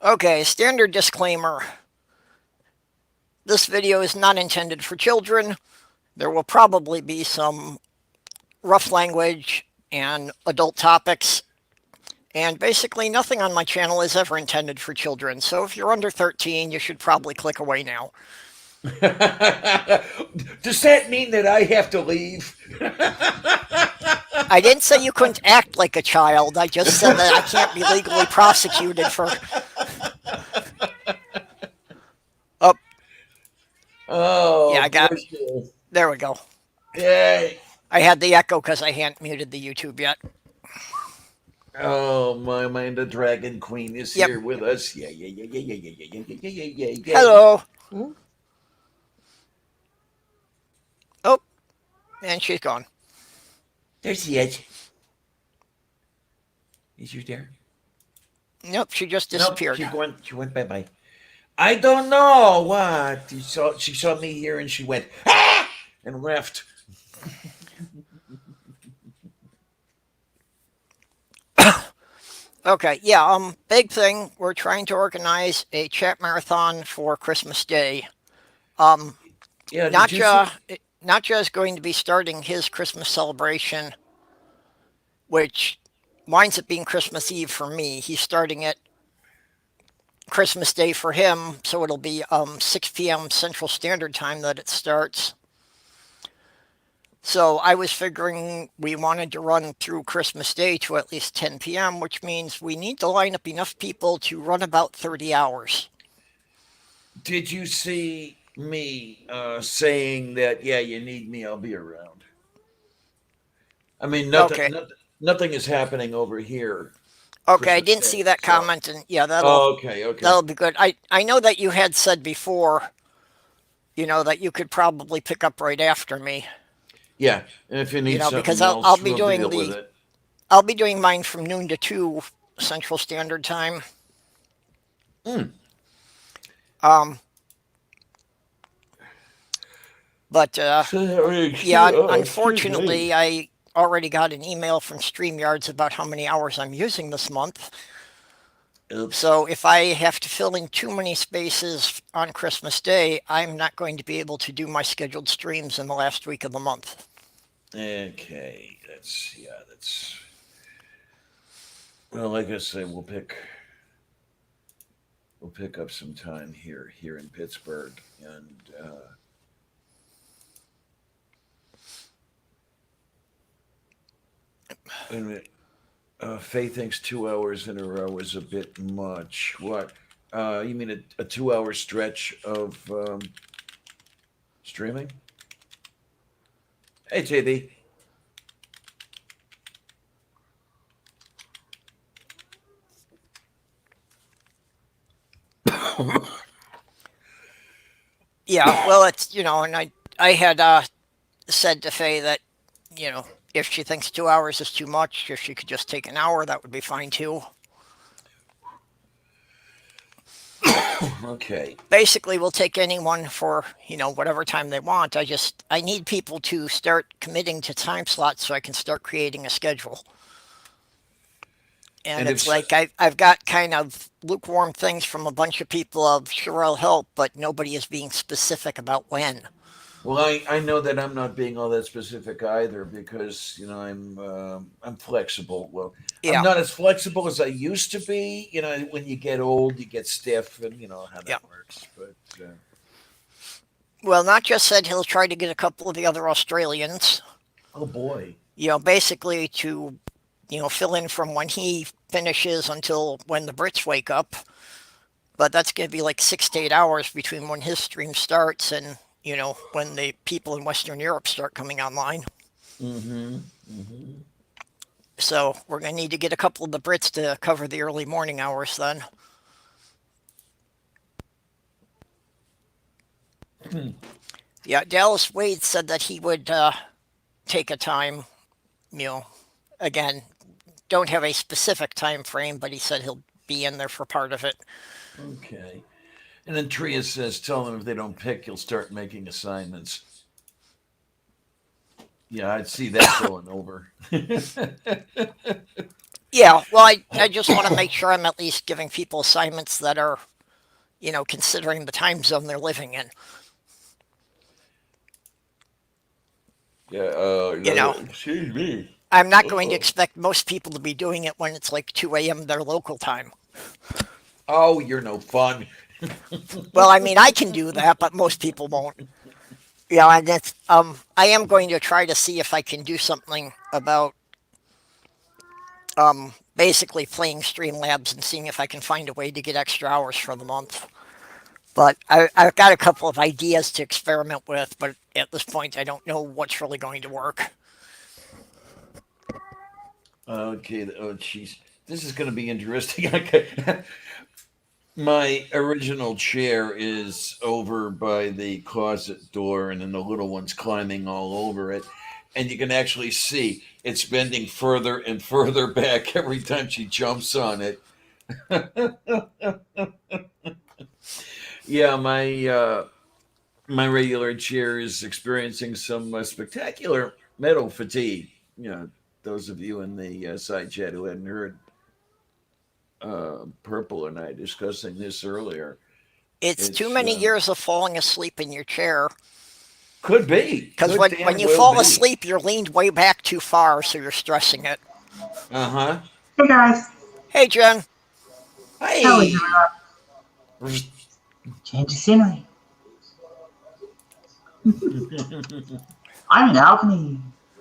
Okay, standard disclaimer. This video is not intended for children. There will probably be some rough language and adult topics. And basically, nothing on my channel is ever intended for children. So if you're under 13, you should probably click away now. Does that mean that I have to leave? I didn't say you couldn't act like a child. I just said that I can't be legally prosecuted for. Oh, yeah, Oh, I got. bless you. There we go. Yay. I had the echo because I hadn't muted the YouTube yet. Oh, my mind, the Dragon Queen is Yep. here with us. Yeah, yeah, yeah, yeah, yeah, yeah, yeah, yeah, yeah, yeah, yeah, yeah. Hello. Hmm? Oh, and she's gone. There she is. Is you there? Nope, she just Nope, disappeared. she went bye bye. I don't know what. She saw me here and she went, ah! And left. Okay, yeah, big thing. We're trying to organize a chat marathon for Christmas Day. Yeah, did you Natja, see? Natja is going to be starting his Christmas celebration, which winds up being Christmas Eve for me. He's starting it Christmas Day for him, so it'll be 6 p.m. Central Standard Time that it starts. So I was figuring we wanted to run through Christmas Day to at least 10 p.m., which means we need to line up enough people to run about 30 hours. Did you see me saying that? Yeah, you need me. I'll be around. I mean, Okay. nothing is happening over here Okay, I Christmas didn't Day. see that So, comment, and yeah, that'll oh, okay, okay, that'll be good. I know that you had said before, that you could probably pick up right after me. yeah. And if you need Because something I'll else, be we'll doing deal with the it. I'll be doing mine from noon to 2 Central Standard Time. Mm. Um, but Sorry, yeah, excuse me. unfortunately, I already got an email from StreamYards about how many hours I'm using this month. Oops. So if I have to fill in too many spaces on Christmas Day, I'm not going to be able to do my scheduled streams in the last week of the month. Okay, that's. Well, like I say, we'll pick up some time here in Pittsburgh, and Faye thinks 2 hours in a row is a bit much. What? You mean a 2 hour stretch of streaming? Hey, JD. Yeah, well, it's and I had said to Faye that if she thinks 2 hours is too much, if she could just take an hour, that would be fine too. Okay. Basically, we'll take anyone for whatever time they want. I need people to start committing to time slots so I can start creating a schedule. And And it's if so, like I've got kind of lukewarm things from a bunch of people of sure I'll help, but nobody is being specific about when. well, I know that I'm not being all that specific either because I'm flexible. Well, I'm Yeah, not as flexible as I used to be. When you get old, you get stiff, and you know how yeah. that works. But Well, not just said he'll try to get a couple of the other Australians. oh boy, Basically to fill in from when he finishes until when the Brits wake up. But that's going to be like 6 to 8 hours between when his stream starts and when the people in Western Europe start coming online. mm-hmm, mm-hmm. So we're going to need to get a couple of the Brits to cover the early morning hours then. Yeah, Dallas Wade said that he would take a time. You know, again, don't have a specific time frame, but he said he'll be in there for part of it. Okay. And then Tria says, "Tell them if they don't pick, you'll start making assignments." Yeah, I'd see that going over. Yeah, Yeah, well, I just want to make sure I'm at least giving people assignments that are, considering the time zone they're living in. Yeah, You know, excuse me. I'm not going to Oh. expect most people to be doing it when it's like 2 a.m. their local time. Oh, you're no fun. Well, I mean, I can do that, but most people won't. And I am going to try to see if I can do something about basically playing Streamlabs and seeing if I can find a way to get extra hours for the month. But I've got a couple of ideas to experiment with, but at this point, I don't know what's really going to work. Okay. Oh, jeez. This is going to be interesting. Okay. My original chair is over by the closet door, and then the little one's climbing all over it. And you can actually see it's bending further and further back every time she jumps on it. Yeah, my regular chair is experiencing some spectacular metal fatigue. Those of you in the side chat who hadn't heard Purple and I discussing this earlier, It's too it's many years of falling asleep in your chair. could be, Because could when damn you well fall be. asleep, you're leaned way back too far, so you're stressing it. Uh huh. Hey guys, Hey, Jen. how is Hey. everyone? Change of scenery. I'm in Albany.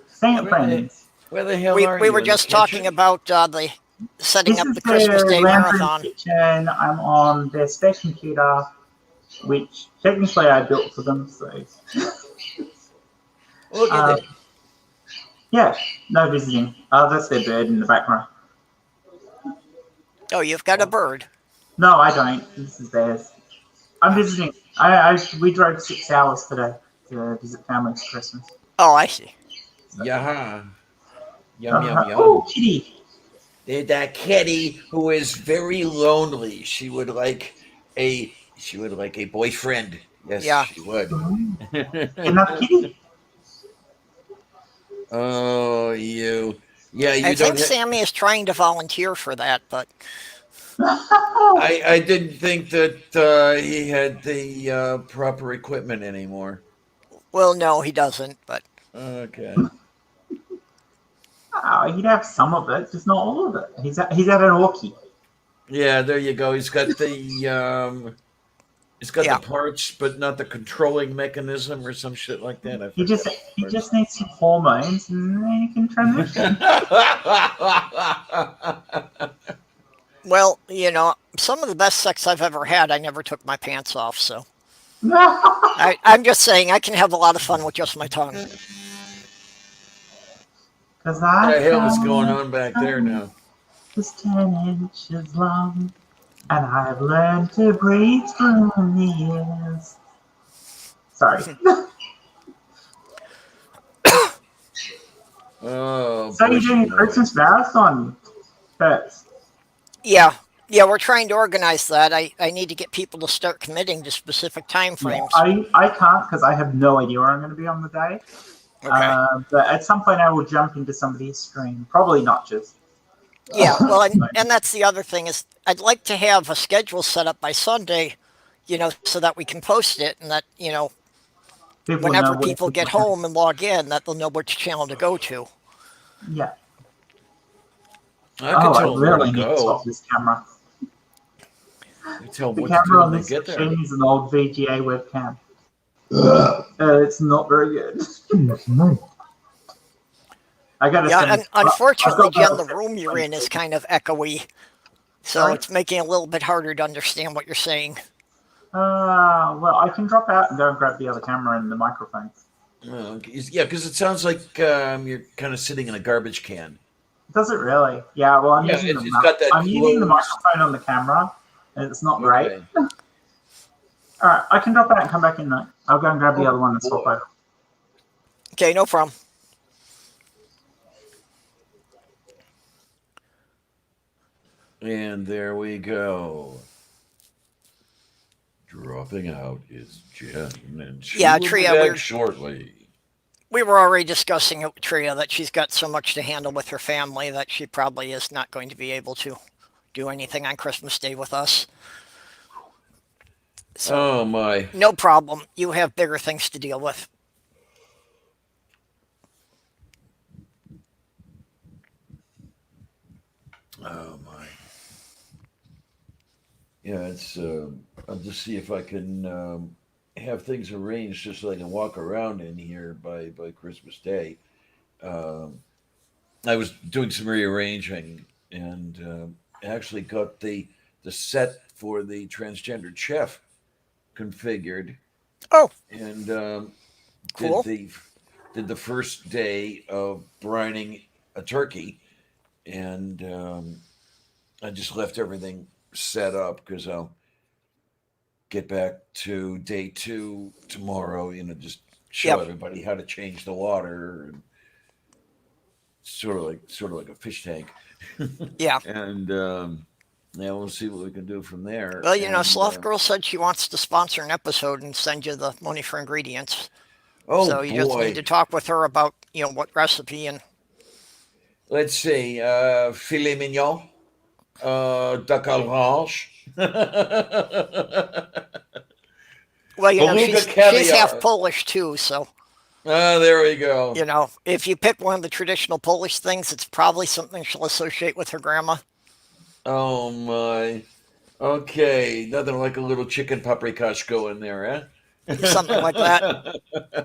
Staying at where the friends. where the hell We, are we you were in the just talking kitchen? about the setting This up is the Christmas the Day Lamprey marathon. kitchen. I'm on their space computer, which technically I built for them. So, Look at um, it. yeah, no visiting. That's their bird in the background. Oh, you've got a bird. No, I don't. This is theirs. I'm Oh, visiting. We drove 6 hours today to visit family for Christmas. oh, I see. So, Yaha. Yum yum oh, yum. kitty. That kitty who is very lonely. She would like a boyfriend. Yes, Yeah. she would. Mm. Another kitty. Oh, you. Yeah, I you don't think have. Sammy is trying to volunteer for that, but I didn't think that he had the proper equipment anymore. well, no, he doesn't. But Okay. Oh, he'd have some of it, just not all of it. He's at an Orky. Yeah, there you go. He's got the yeah, parts, but not the controlling mechanism or some shit like that. I He forget just what the he parts. just needs some hormones, and then he can transition. well, some of the best sex I've ever had, I never took my pants off. So Because I'm just saying I can have a lot of fun with just my tongue. I The hell is going found on back there tongue now? is 10 inches long, and I've learned to breathe through the ears. Sorry. Oh, So you're bless your doing a heart. Christmas marathon first. Yeah, yeah, we're trying to organize that. I need to get people to start committing to specific time Yeah, frames. I can't because I have no idea where I'm going to be on the day. Okay. But at some point I will jump into somebody's stream. Probably not just. Yeah, well, and that's the other thing is I'd like to have a schedule set up by Sunday, so that we can post it and that, People know whenever where people people get can. home and log in, that they'll know which channel to go to. Yeah. I could Oh, I tell them where to really need to go. swap this camera. I could tell them The what to do camera when on they this get there. machine is an old VGA webcam. It's not very good. I gotta Yeah, send. and I've unfortunately, got Jen, the the room you're in is link. kind of echoey, so Sorry. it's making it a little bit harder to understand what you're saying. Well, I can drop out and go and grab the other camera and the microphone. Oh, okay. Yeah, because it sounds like you're kind of sitting in a garbage can. Does it really? Yeah. Well, Yeah, it's got that I'm using the closed. microphone on the camera, and it's not great. Okay. All right, I can drop out and come back in though. I'll go and grab the other Oh one and swap boy. over. Okay, no problem. And there we go. Dropping out is Jen, and she Yeah, will be Tria, back shortly. We were already discussing it with Tria that she's got so much to handle with her family that she probably is not going to be able to do anything on Christmas Day with us. So, Oh my. no problem. You have bigger things to deal with. Oh my. Yeah, it's. I'll just see if I can have things arranged just so I can walk around in here by Christmas Day. Um, I was doing some rearranging and actually got the set for the transgendered chef configured Oh, and did cool. the first day of brining a turkey and I just left everything set up because I'll get back to day two tomorrow. You know, just show Yep. everybody how to change the water and sort of like a fish tank. Yeah. And yeah, we'll see what we can do from there. Well, And Sloth Girl said she wants to sponsor an episode and send you the money for ingredients. oh So you just need boy, to talk with her about, what recipe and, let's see, filet mignon, duck à l'orange, well, beluga she's half caviar. Polish too, so Ah, there we go. if you pick one of the traditional Polish things, it's probably something she'll associate with her grandma. Oh my. Okay, nothing like a little chicken paprikashko in there, Something like that. eh?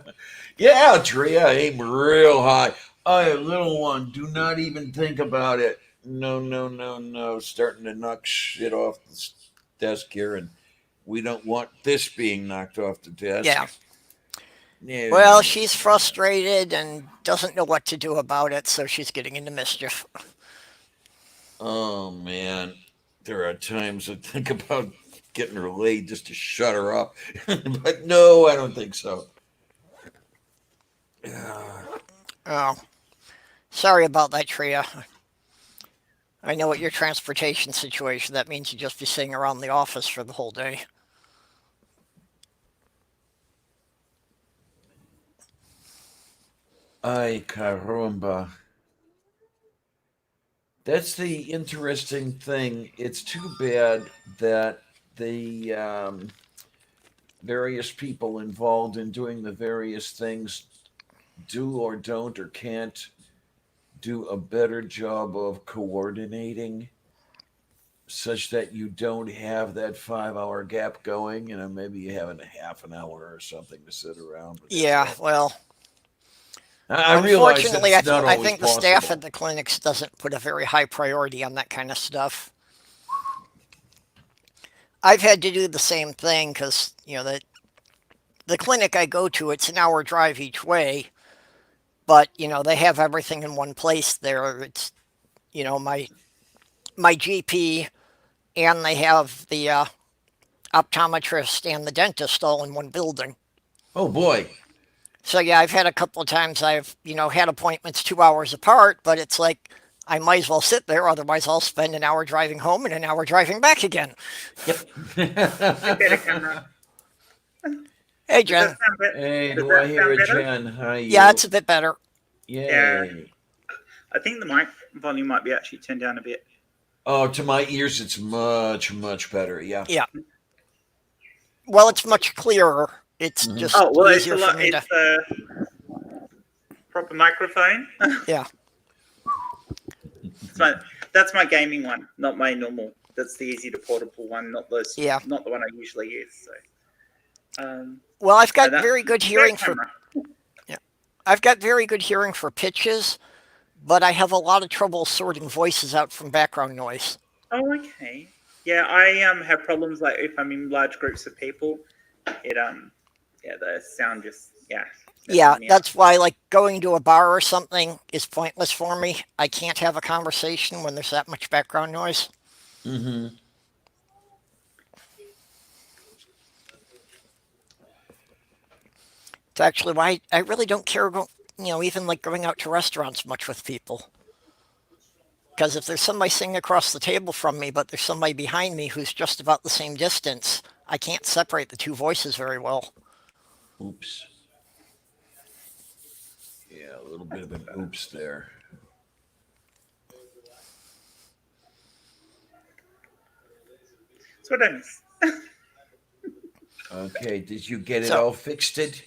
Yeah, Tria, aim real high. Oh, little one, do not even think about it. No, no, no, no. Starting to knock shit off the desk here, and we don't want this being knocked off the Yeah. desk. No, no, Well, no, she's no, no. frustrated and doesn't know what to do about it, so she's getting into mischief. Oh man, there are times I think about getting her laid just to shut her up, but no, I don't think so. Uh, Oh, sorry about that, Tria. I know what your transportation situation. That means you just be sitting around the office for the whole day. Ay caramba. That's the interesting thing. It's too bad that the various people involved in doing the various things do or don't or can't do a better job of coordinating such that you don't have that 5 hour gap going. You know, maybe you have a half an hour or something to sit around, but that's Yeah, all. well, I realize that unfortunately, it's not I always think the staff at possible. the clinics doesn't put a very high priority on that kind of stuff. I've had to do the same thing because the clinic I go to, it's an hour drive each way, but they have everything in one place there. It's my GP, and they have the optometrist and the dentist all in one building. Oh boy. So yeah, I've had a couple of times I've had appointments 2 hours apart, but it's like I might as well sit there, otherwise I'll spend an hour driving home and an hour driving back again. Yep. Bit better, camera. Hey Does that Jen, sound better? Hey, Does do I that hear sound a better? Jen? Hi, yeah, it's you. a bit better. Yeah. Yay. I think the mic volume might be actually turned down a bit. Oh, to my ears, it's much, much better. Yeah. Yeah, well, it's much clearer. It's Hmm. just Oh well, it's a easier for lot. me to. It's a proper microphone. Yeah, It's my, that's my gaming one, not my normal. That's the easy to portable one, yeah. not the one I usually use. So, Well, I've no, got that's very good great hearing for. camera. Yeah, I've got very good hearing for pitches, but I have a lot of trouble sorting voices out from background noise. Oh, okay. Yeah, I have problems like if I'm in large groups of people, it yeah, the sound just Yeah, messes me up. that's why like going to a bar or something is pointless for me. I can't have a conversation when there's that much background noise. Hmm. It's actually why I really don't care about, even like going out to restaurants much with people. Because if there's somebody sitting across the table from me, but there's somebody behind me who's just about the same distance, I can't separate the two voices very well. Oops. Yeah, a little bit of an oops there. That's what I miss. Okay, did you get it So, all fixed? It?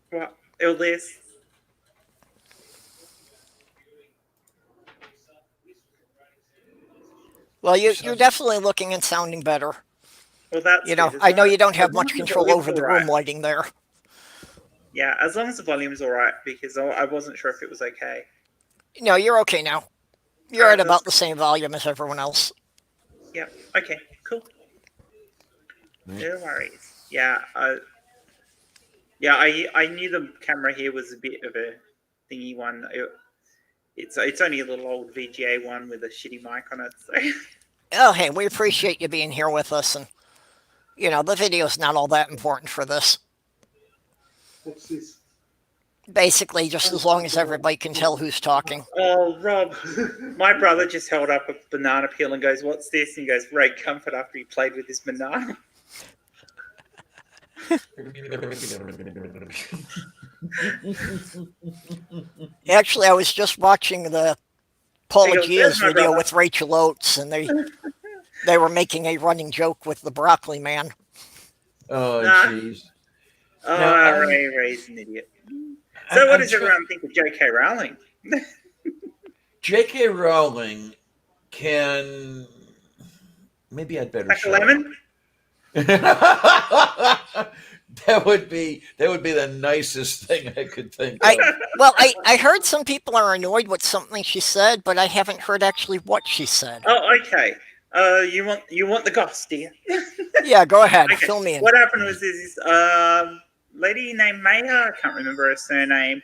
What? Illness? well, you're Son- definitely looking and sounding better. Well, that's You know, good. I know you don't As have long much as the control volume's over all the right. room lighting there. Yeah, as long as the volume's all right, because I wasn't sure if it was okay. No, you're okay now. All You're right, at that's about the same volume as everyone else. yeah. Okay, cool. Right. No worries. Yeah, yeah. I knew the camera here was a bit of a thingy one. It's only a little old VGA one with a shitty mic on it. So Oh, hey, we appreciate you being here with us, and the video's not all that important for this. What's this? Basically, just as long as everybody can tell who's talking. oh, Rob, my brother just held up a banana peel and goes, "What's this?" And he goes, "Ray Comfort," after he played with his banana. Actually, I was just watching the He Paula goes, "There's Gia's my video brother." with Rachel Oates, and they were making a running joke with the broccoli man. Oh, Nah. jeez. Oh, Now, Ray's an idiot. So, what I'm does everyone think of J.K. Rowling? J.K. Rowling can. Maybe I'd better Like a shut lemon? up. That would be the nicest thing I could think I of. well, I heard some people are annoyed with something she said, but I haven't heard actually what she said. Oh, okay. You want the goss, do you? Yeah, go ahead, Okay. fill me in. What happened was this lady named Maya. I can't remember her surname.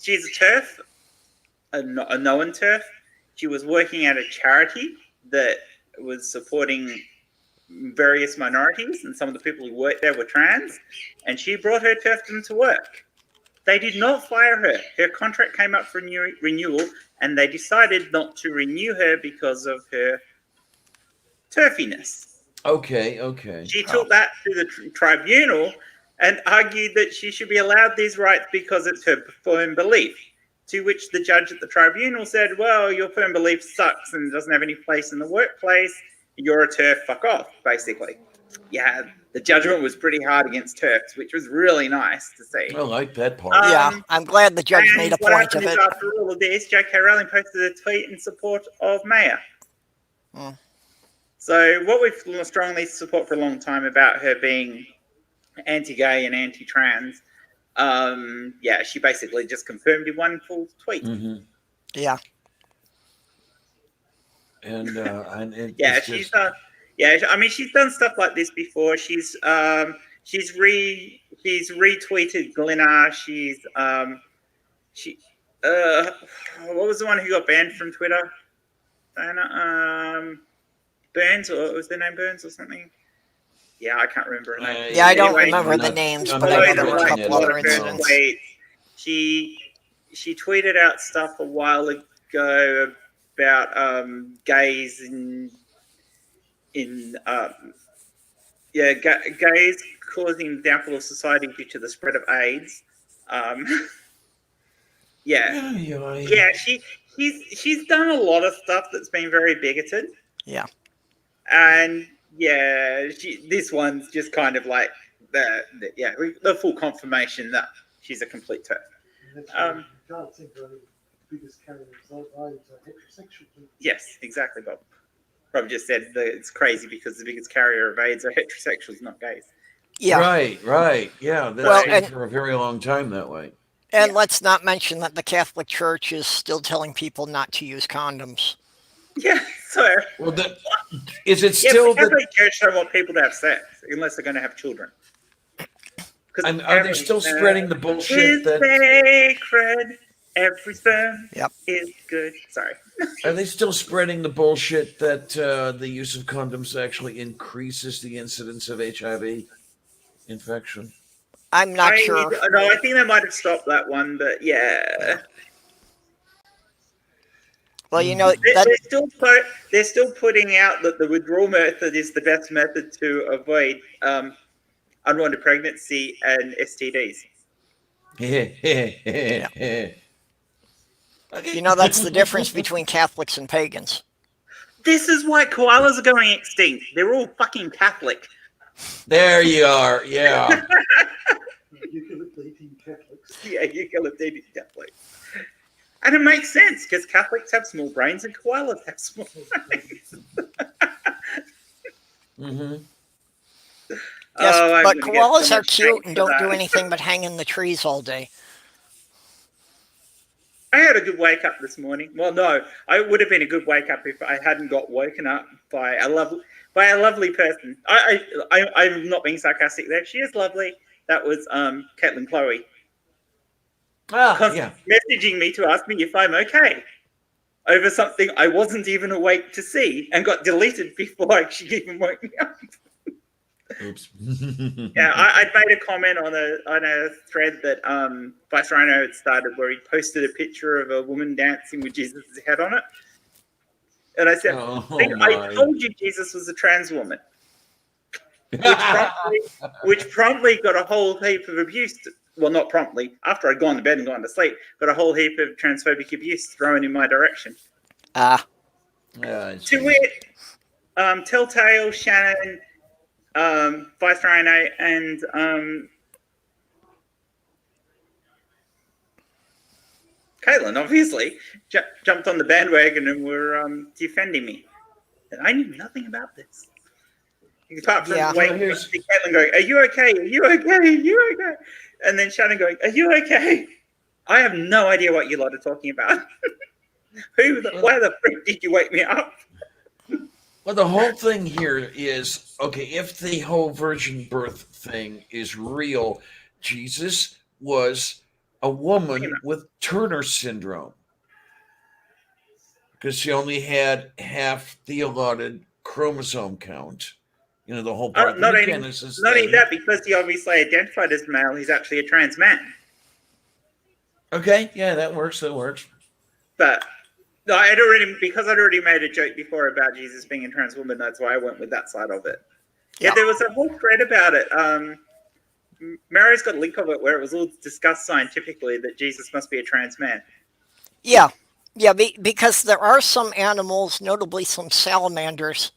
She's a TERF, a known TERF. She was working at a charity that was supporting various minorities, and some of the people who worked there were trans. And she brought her TERFdom to work. They did not fire her. Her contract came up for renewal, and they decided not to renew her because of her turfiness. Okay. She Oh, took that to the tribunal and argued that she should be allowed these rights because it's her firm belief. To which the judge at the tribunal said, "Well, your firm belief sucks and doesn't have any place in the workplace. You're a TERF, fuck off," basically. Yeah, the judgment was pretty hard against TERFs, which was really nice to see. I like that part. yeah, Um, I'm glad the judge made and a what point happened of is, it. after all of this, J.K. Rowling posted a tweet in support of Maya. Hmm. So what we've strongly support for a long time about her being anti-gay and anti-trans, yeah, she basically just confirmed in one full tweet. Hmm. Yeah, And Yeah, it's she's just yeah. I mean, she's done stuff like this before. She's retweeted Glenna. She what was the one who got banned from Twitter? Diana Burns, or was their name Burns or something? Yeah, I can't remember her name. yeah, I don't Anyway, remember I'm the not- names, I'm but I I not know know there that were a looking likes at a couple lot it other of right her now. incidents. tweets. She tweeted out stuff a while ago about gays in gays causing the downfall of society due to the spread of AIDS. Um, yeah, Yeah. she's done a lot of stuff that's been very bigoted, Yeah, and yeah, this one's just kind of like the full confirmation that she's a complete turf. You can't think of the biggest carriers of AIDS are heterosexual people. Yes, exactly, Bob. Rob just said that it's crazy because the biggest carrier of AIDS are heterosexuals, not gays. yeah. Right. Yeah, that's Well, been for a very long time that way. And Yeah. let's not mention that the Catholic Church is still telling people not to use condoms. Yeah, so Well, is it yeah, still the that? Catholic Church don't want people to have sex unless they're going to have children. Because And are they still spreading the bullshit is that? sacred. Every sperm Yep. is good. Sorry. Are they still spreading the bullshit that the use of condoms actually increases the incidence of HIV infection? I'm not sure. No, I think they might have stopped that one, but yeah. Well, They're still putting out that the withdrawal method is the best method to avoid unwanted pregnancy, and STDs. Okay. You know, that's the difference between Catholics and pagans. This is why koalas are going extinct. They're all fucking Catholic. There you are. Yeah. Eucalyptus Catholics. Yeah, eucalyptus Catholics. And it makes sense because Catholics have small brains and koalas have small brains. Mm-hmm. Yes, I'm but gonna get so koalas are much cute hate and for don't do that. anything but hang in the trees all day. I had a good wake up this morning. Well, no, I would have been a good wake up if I hadn't got woken up by a lovely person. I'm not being sarcastic there. She is lovely. That was Caitlin Chloe. Yeah. Messaging me to ask me if I'm okay over something I wasn't even awake to see and got deleted before she even woke me up. Oops. Yeah, I'd made a comment on a thread that Vice Rhino had started where he posted a picture of a woman dancing with Jesus' head on it. And I said, I told you Jesus was a trans woman. Which promptly got a whole heap of abuse. Well, not promptly. After I'd gone to bed and gone to sleep, got a whole heap of transphobic abuse thrown in my direction. Ah. To it, Telltale, Shannon, Vice Rhino, and Caitlin, obviously, jumped on the bandwagon and were defending me. And I knew nothing about this. Apart from Caitlin going, "Are you okay? Are you okay? Are you okay?" And then Shannon going, "Are you okay?" I have no idea what you lot are talking about. Why the frick did you wake me up? Well, the whole thing here is, okay, if the whole virgin birth thing is real, Jesus was a woman with Turner syndrome because she only had half the allotted chromosome count. You know, the whole Not only that, because he obviously identified as male, he's actually a trans man. Okay, yeah, that works. But no, I'd already made a joke before about Jesus being a trans woman. That's why I went with that side of it. Yeah, there was a whole thread about it. Mary's got a link of it where it was all discussed scientifically that Jesus must be a trans man. Yeah, because there are some animals, notably some salamanders,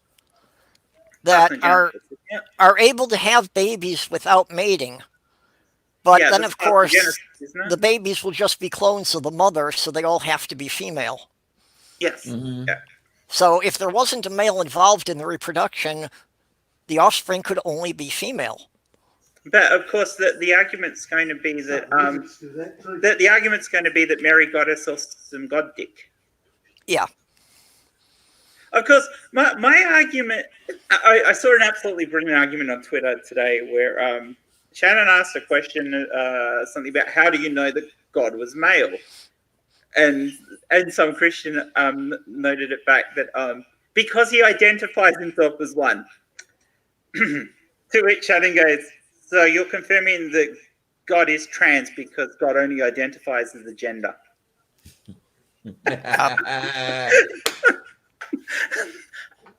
that are able to have babies without mating. But then, of course, the babies will just be clones of the mother, so they all have to be female. Yes. Mm-hmm. Yeah. So if there wasn't a male involved in the reproduction, the offspring could only be female. But of course, the argument's going to be that the argument's going to be that Mary got herself some god dick. Yeah. Of course, my argument. I saw an absolutely brilliant argument on Twitter today where Shannon asked a question, something about how do you know that God was male, and some Christian noted it back that because he identifies himself as one. To which Shannon goes, so you're confirming that God is trans because God only identifies as a gender.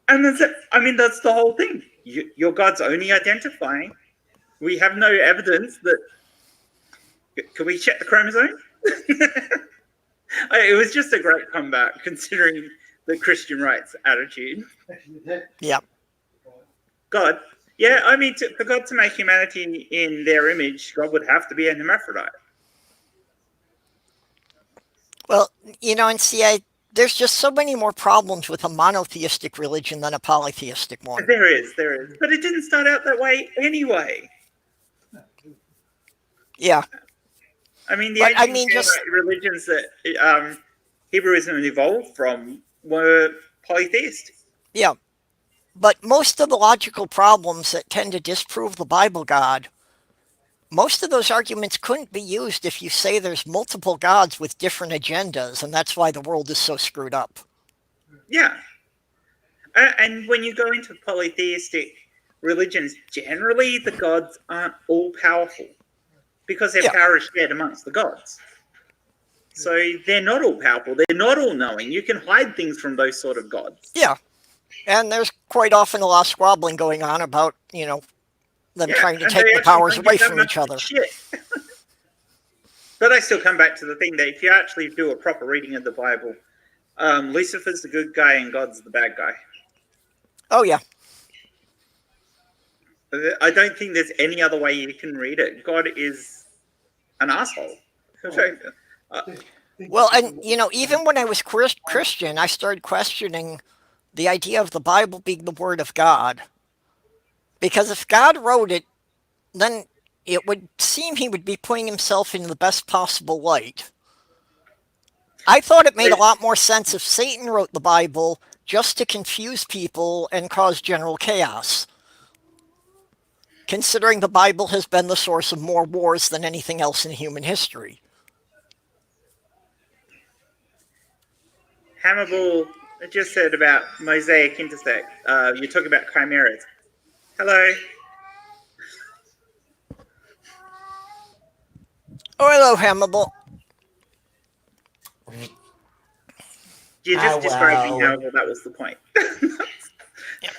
And that's the whole thing. Your God's only identifying. We have no evidence that. Can we check the chromosome? It was just a great comeback considering the Christian rights attitude. Yeah. God. Yeah, I mean, for God to make humanity in their image, God would have to be an hermaphrodite. Well, and see, there's just so many more problems with a monotheistic religion than a polytheistic one. There is. But it didn't start out that way anyway. Yeah. I mean, the religions that Hebrewism evolved from were polytheist. Yeah. But most of the logical problems that tend to disprove the Bible God, most of those arguments couldn't be used if you say there's multiple gods with different agendas, and that's why the world is so screwed up. Yeah. And when you go into polytheistic religions, generally the gods aren't all powerful because their power is shared amongst the gods. So they're not all powerful. They're not all knowing. You can hide things from those sort of gods. Yeah. And there's quite often a lot of squabbling going on about, them Yeah, trying to and take they the actually powers don't away give that from much each of a other. shit. But I still come back to the thing that if you actually do a proper reading of the Bible, Lucifer's the good guy and God's the bad guy. Oh yeah. I don't think there's any other way you can read it. God is an asshole. Well, and even when I was Christian, I started questioning the idea of the Bible being the Word of God. Because if God wrote it, then it would seem he would be putting himself in the best possible light. I thought it made a lot more sense if Satan wrote the Bible just to confuse people and cause general chaos, considering the Bible has been the source of more wars than anything else in human history. Hammerbull just said about mosaic intersect. You're talking about chimeras. Hello. Oh, hello, Hannibal. You just described being wow. Hammerbull. That was the point. Yeah.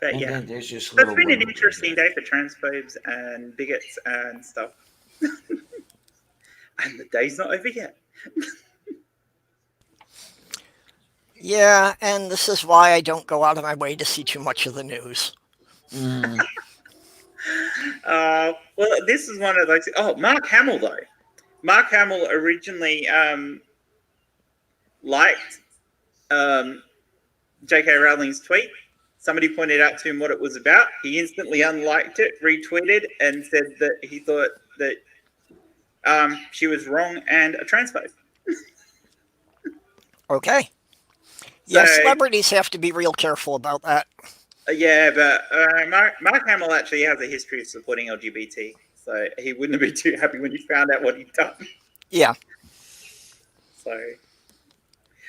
But And yeah, then there's just that's little been an women. interesting day for transphobes and bigots and stuff. And the day's not over yet. Yeah, and this is why I don't go out of my way to see too much of the news. Mm. Well, this is one of those. Oh, Mark Hamill though. Mark Hamill originally liked J.K. Rowling's tweet. Somebody pointed out to him what it was about. He instantly unliked it, retweeted, and said that he thought that she was wrong and a transphobe. Okay. So, Yeah, celebrities have to be real careful about that. yeah, but Mark Hamill actually has a history of supporting LGBT, so he wouldn't have been too happy when he found out what he'd done. Yeah. So,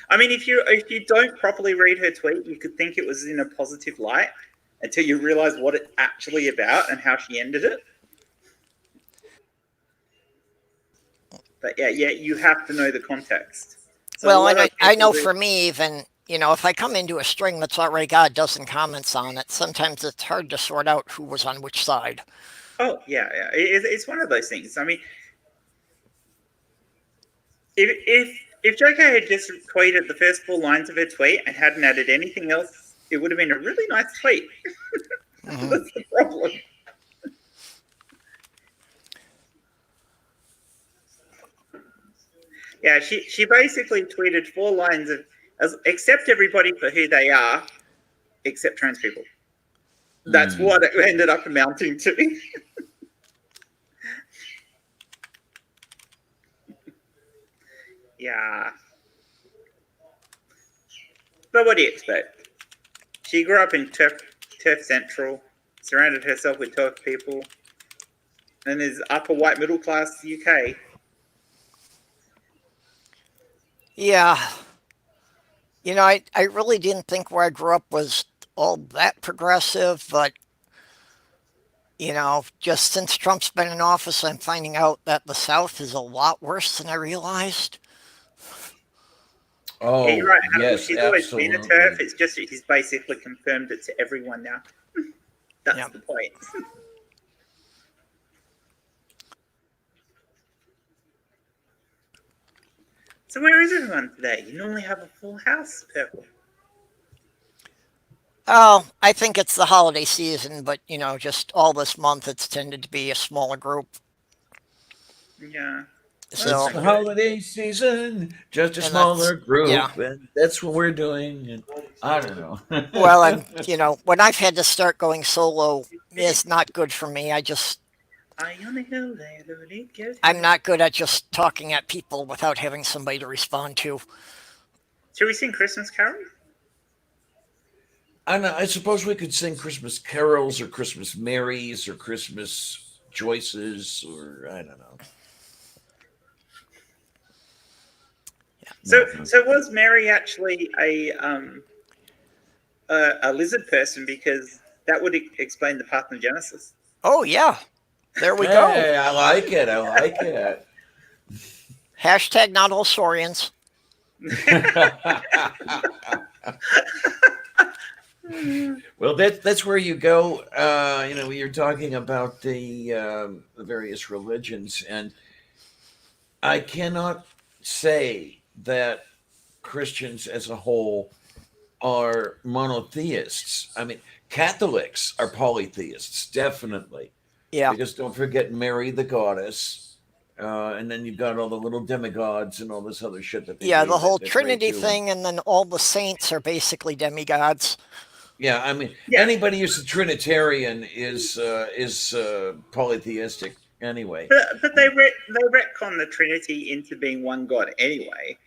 I mean, if you don't properly read her tweet, you could think it was in a positive light until you realize what it's actually about and how she ended it. But yeah, you have to know the context. So Well, and I know for me, even, if I come into a string that's already got a dozen comments on it, sometimes it's hard to sort out who was on which side. Oh, yeah. It's one of those things. I mean, if JK had just tweeted the first 4 lines of her tweet and hadn't added anything else, it would have been a really nice tweet. Mm-hmm. That's the problem. Yeah, she basically tweeted 4 lines of accept everybody for who they are, except trans people. That's what it ended up amounting to. Yeah. But what do you expect? She grew up in Turf Central, surrounded herself with Turf people, and is upper white middle class UK. Yeah. I really didn't think where I grew up was all that progressive, but, just since Trump's been in office, I'm finding out that the South is a lot worse than I realized. Oh, Yeah, you're right, Apple. yes, She's always been a absolutely. turf. It's just he's basically confirmed it to everyone now. That's Yeah. the point. So where is everyone today? You normally have a full house, Purple. Oh, I think it's the holiday season, but, just all this month it's tended to be a smaller group. Yeah. So, It's the holiday season, just a and that's, smaller group, yeah. and that's what we're doing. And I don't know. Well, and, when I've had to start going solo, it's not good for me. I'm not good at just talking at people without having somebody to respond to. Should we sing Christmas Carol? I don't know. I suppose we could sing Christmas carols or Christmas Marys or Christmas Joyces or I don't know. So was Mary actually a lizard person? Because that would explain the parthenogenesis. Oh, yeah. There we Hey, go. I like it. I like it. Hashtag not all saurians. Well, that's where you go. You're talking about the various religions, and I cannot say that Christians as a whole are monotheists. I mean, Catholics are polytheists, definitely, Yeah. because don't forget Mary the goddess, and then you've got all the little demigods and all this other shit that they Yeah, the pray whole that pray Trinity to, and thing, and then all the saints are basically demigods. yeah, I mean, Yeah, anybody who's a Trinitarian is polytheistic anyway. but they retcon the Trinity into being one God anyway.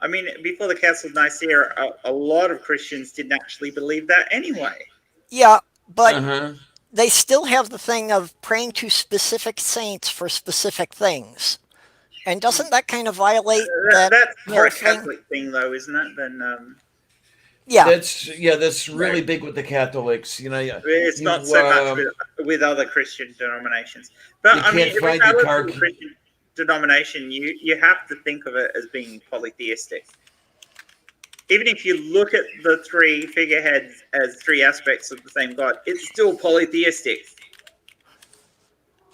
I mean, before the Council of Nicaea, a lot of Christians didn't actually believe that anyway. Yeah, but Uh huh. they still have the thing of praying to specific saints for specific things. And doesn't that kind of violate that That's more whole a thing? Catholic thing, though, isn't it? Than Yeah, That's so really big with the Catholics. it's not You so much with other Christian denominations. But you I mean, can't find your regardless car. of the Christian denomination, you have to think of it as being polytheistic. Even if you look at the three figureheads as three aspects of the same God, it's still polytheistic.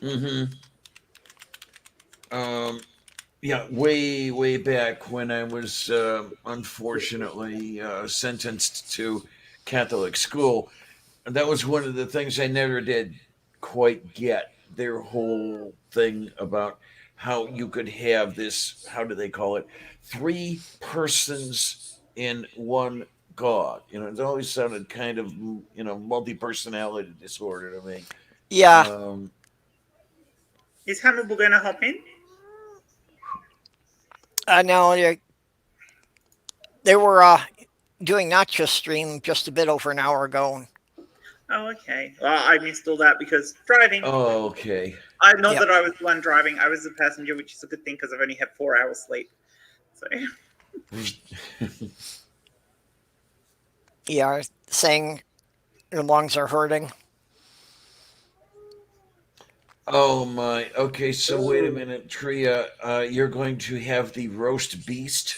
Mm-hmm. Um, yeah, way back when I was unfortunately sentenced to Catholic school, and that was one of the things I never did quite get. Their whole thing about how you could have this, how do they call it, three persons in one God. It always sounded kind of, multi personality disorder to me. yeah. Um, Is Hannibal going to hop in? I know they were doing Nacho stream just a bit over an hour ago. Oh, okay. Well, I missed all that because driving. oh, okay. Not Yep. that I was the one driving. I was the passenger, which is a good thing because I've only had 4 hours sleep. So Yeah, saying your lungs are hurting. Oh my. Okay, so wait a minute, Tria. You're going to have the roast beast,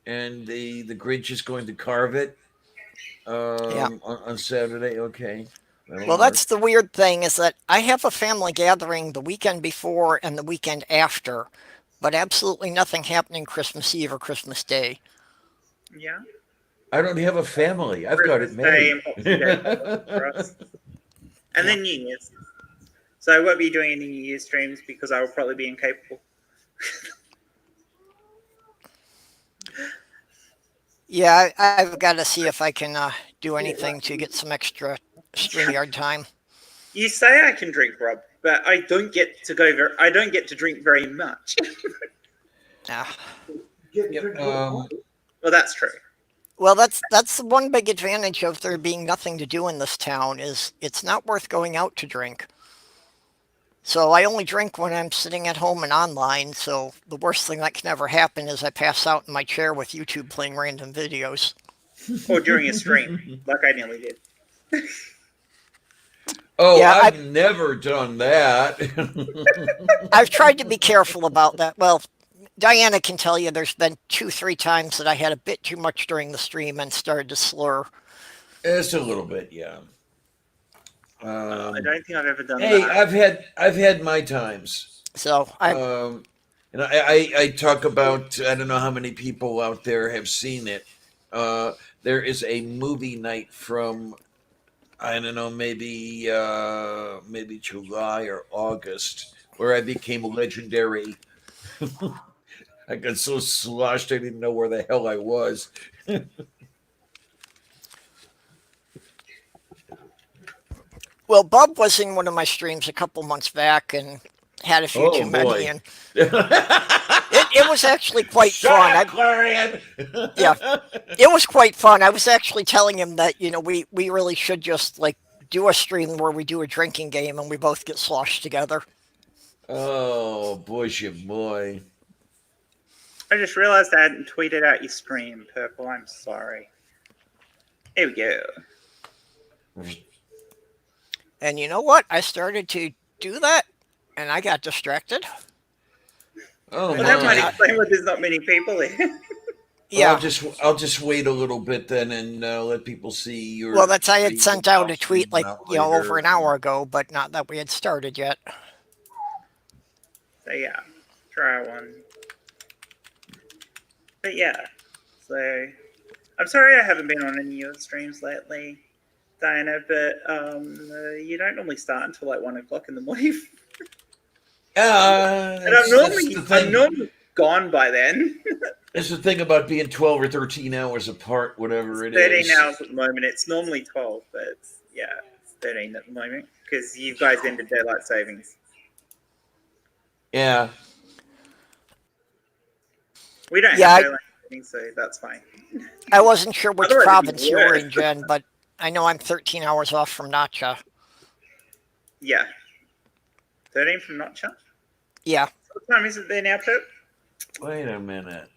and the Grinch is going to carve it Yeah. on Saturday. Okay, that'll Well, that's work. the weird thing is that I have a family gathering the weekend before and the weekend after, but absolutely nothing happening Christmas Eve or Christmas Day. yeah, I don't have a family. I've got it Christmas Day made. and Boxing Day for us, and Yeah. then New Year's. So I won't be doing any New Year's streams because I will probably be incapable. Yeah, I've got to see if I can do anything to get some extra StreamYard time. You say I can drink, Rob, but I don't get to I don't get to drink very much. Yeah. Get Yep, drink um, Well, that's true. Well, that's the one big advantage of there being nothing to do in this town is it's not worth going out to drink. So I only drink when I'm sitting at home and online. So the worst thing that can ever happen is I pass out in my chair with YouTube playing random videos. Or during a stream, like I nearly did. oh, Yeah, I've never done that. I've tried to be careful about that. Well, Diana can tell you there's been 2, 3 times that I had a bit too much during the stream and started to slur. It's a little bit, yeah. I don't think I've ever done Hey, that. I've had my times. So I I talk about, I don't know how many people out there have seen it. There is a movie night from, I don't know, maybe July or August, where I became legendary. I got so sloshed I didn't know where the hell I was. well, Bob was in one of my streams a couple months back and had a few too Oh many, boy. and it was actually quite Shut fun. up, Clarion. Yeah, it was quite fun. I was actually telling him that we really should just like do a stream where we do a drinking game and we both get sloshed together. Oh, bushy boy. I just realized I hadn't tweeted out your stream, Purple. I'm sorry. Here we go. And you know what? I started to do that, and I got distracted. Oh Well, that might my. explain why there's not many people here. Yeah. I'll just wait a little bit then and let people see your Well, that's I had stream, and sent out I'll a stream tweet one like, out over later. an hour ago, but not that we had started yet. So yeah, try one. But yeah, so I'm sorry I haven't been on any of your streams lately, Diana. But you don't normally start until like 1 o'clock in the morning, and That's the I'm thing. normally gone by then. That's the thing about being 12 or 13 hours apart, It's whatever it 13 is. hours at the moment. It's normally 12, but it's 13 at the moment because you guys ended daylight savings. Yeah. We don't Yeah, have I, daylight savings, so that's fine. I wasn't sure which Otherwise, it'd be province you were worse. in, Jen, but I know I'm 13 hours off from Nacha. Yeah, 13 from Notcha. Yeah. What time is it there now, Pip? Wait a minute.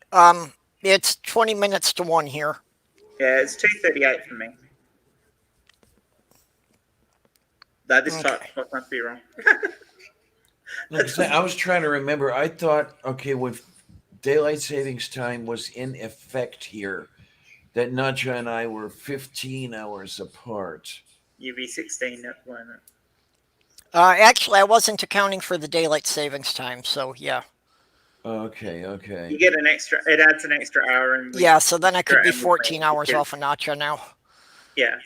It's 20 minutes to 1 here. Yeah, it's 2:38 for me. That this Okay. clock must be wrong. No, 'cause I was trying to remember. I thought, okay, when daylight savings time was in effect here, that Nadja and I were 15 hours apart. You'd be 16 at the moment. Actually, I wasn't accounting for the daylight savings time, so yeah. Okay, You okay. get an extra. It adds an extra hour, and Yeah, so then I could be in 14 between hours because off of Nacha now. yeah.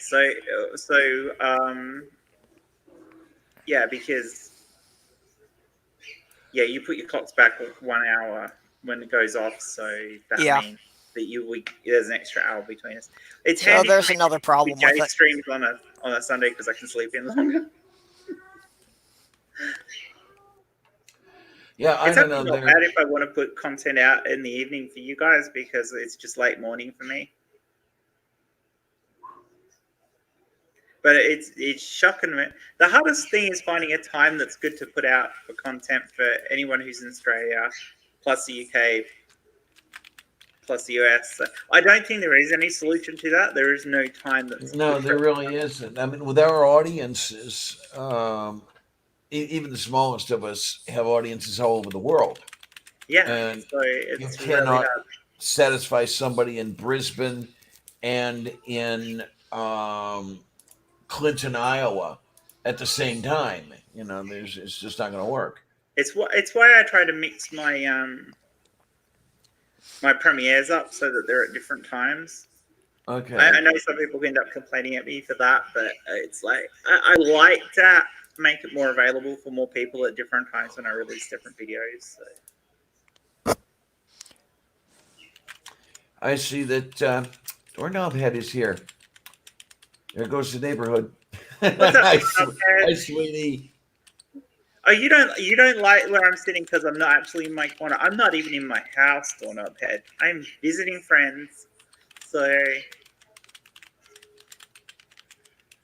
Yeah, because yeah, you put your clocks back 1 hour when it goes off, so that Yeah. means that there's an extra hour between us. It's So handy there's for me another to problem do with day it. streams on a Sunday because I can sleep in longer. Yeah, I It's don't actually know. not There, bad if I want to put content out in the evening for you guys because it's just late morning for me. But it's shocking. The hardest thing is finding a time that's good to put out for content for anyone who's in Australia, plus the UK, plus the US. So I don't think there is any solution to that. There is no time that's no, good there for. really isn't. I mean, with our audiences, even the smallest of us have audiences all over the world, Yeah, and so you it's really cannot hard. satisfy somebody in Brisbane and in Clinton, Iowa, at the same time. You know, it's just not going to work. It's why I try to mix my premieres up so that they're at different times. Okay. I know some people end up complaining at me for that, but it's like I like to make it more available for more people at different times when I release different videos. So. I see that Doorknob Head is here. There goes the neighborhood. What's up, Hi, Ted? hi, sweetie. Oh, you don't like where I'm sitting because I'm not actually in my corner. I'm not even in my house, Doorknob Head. I'm visiting friends. So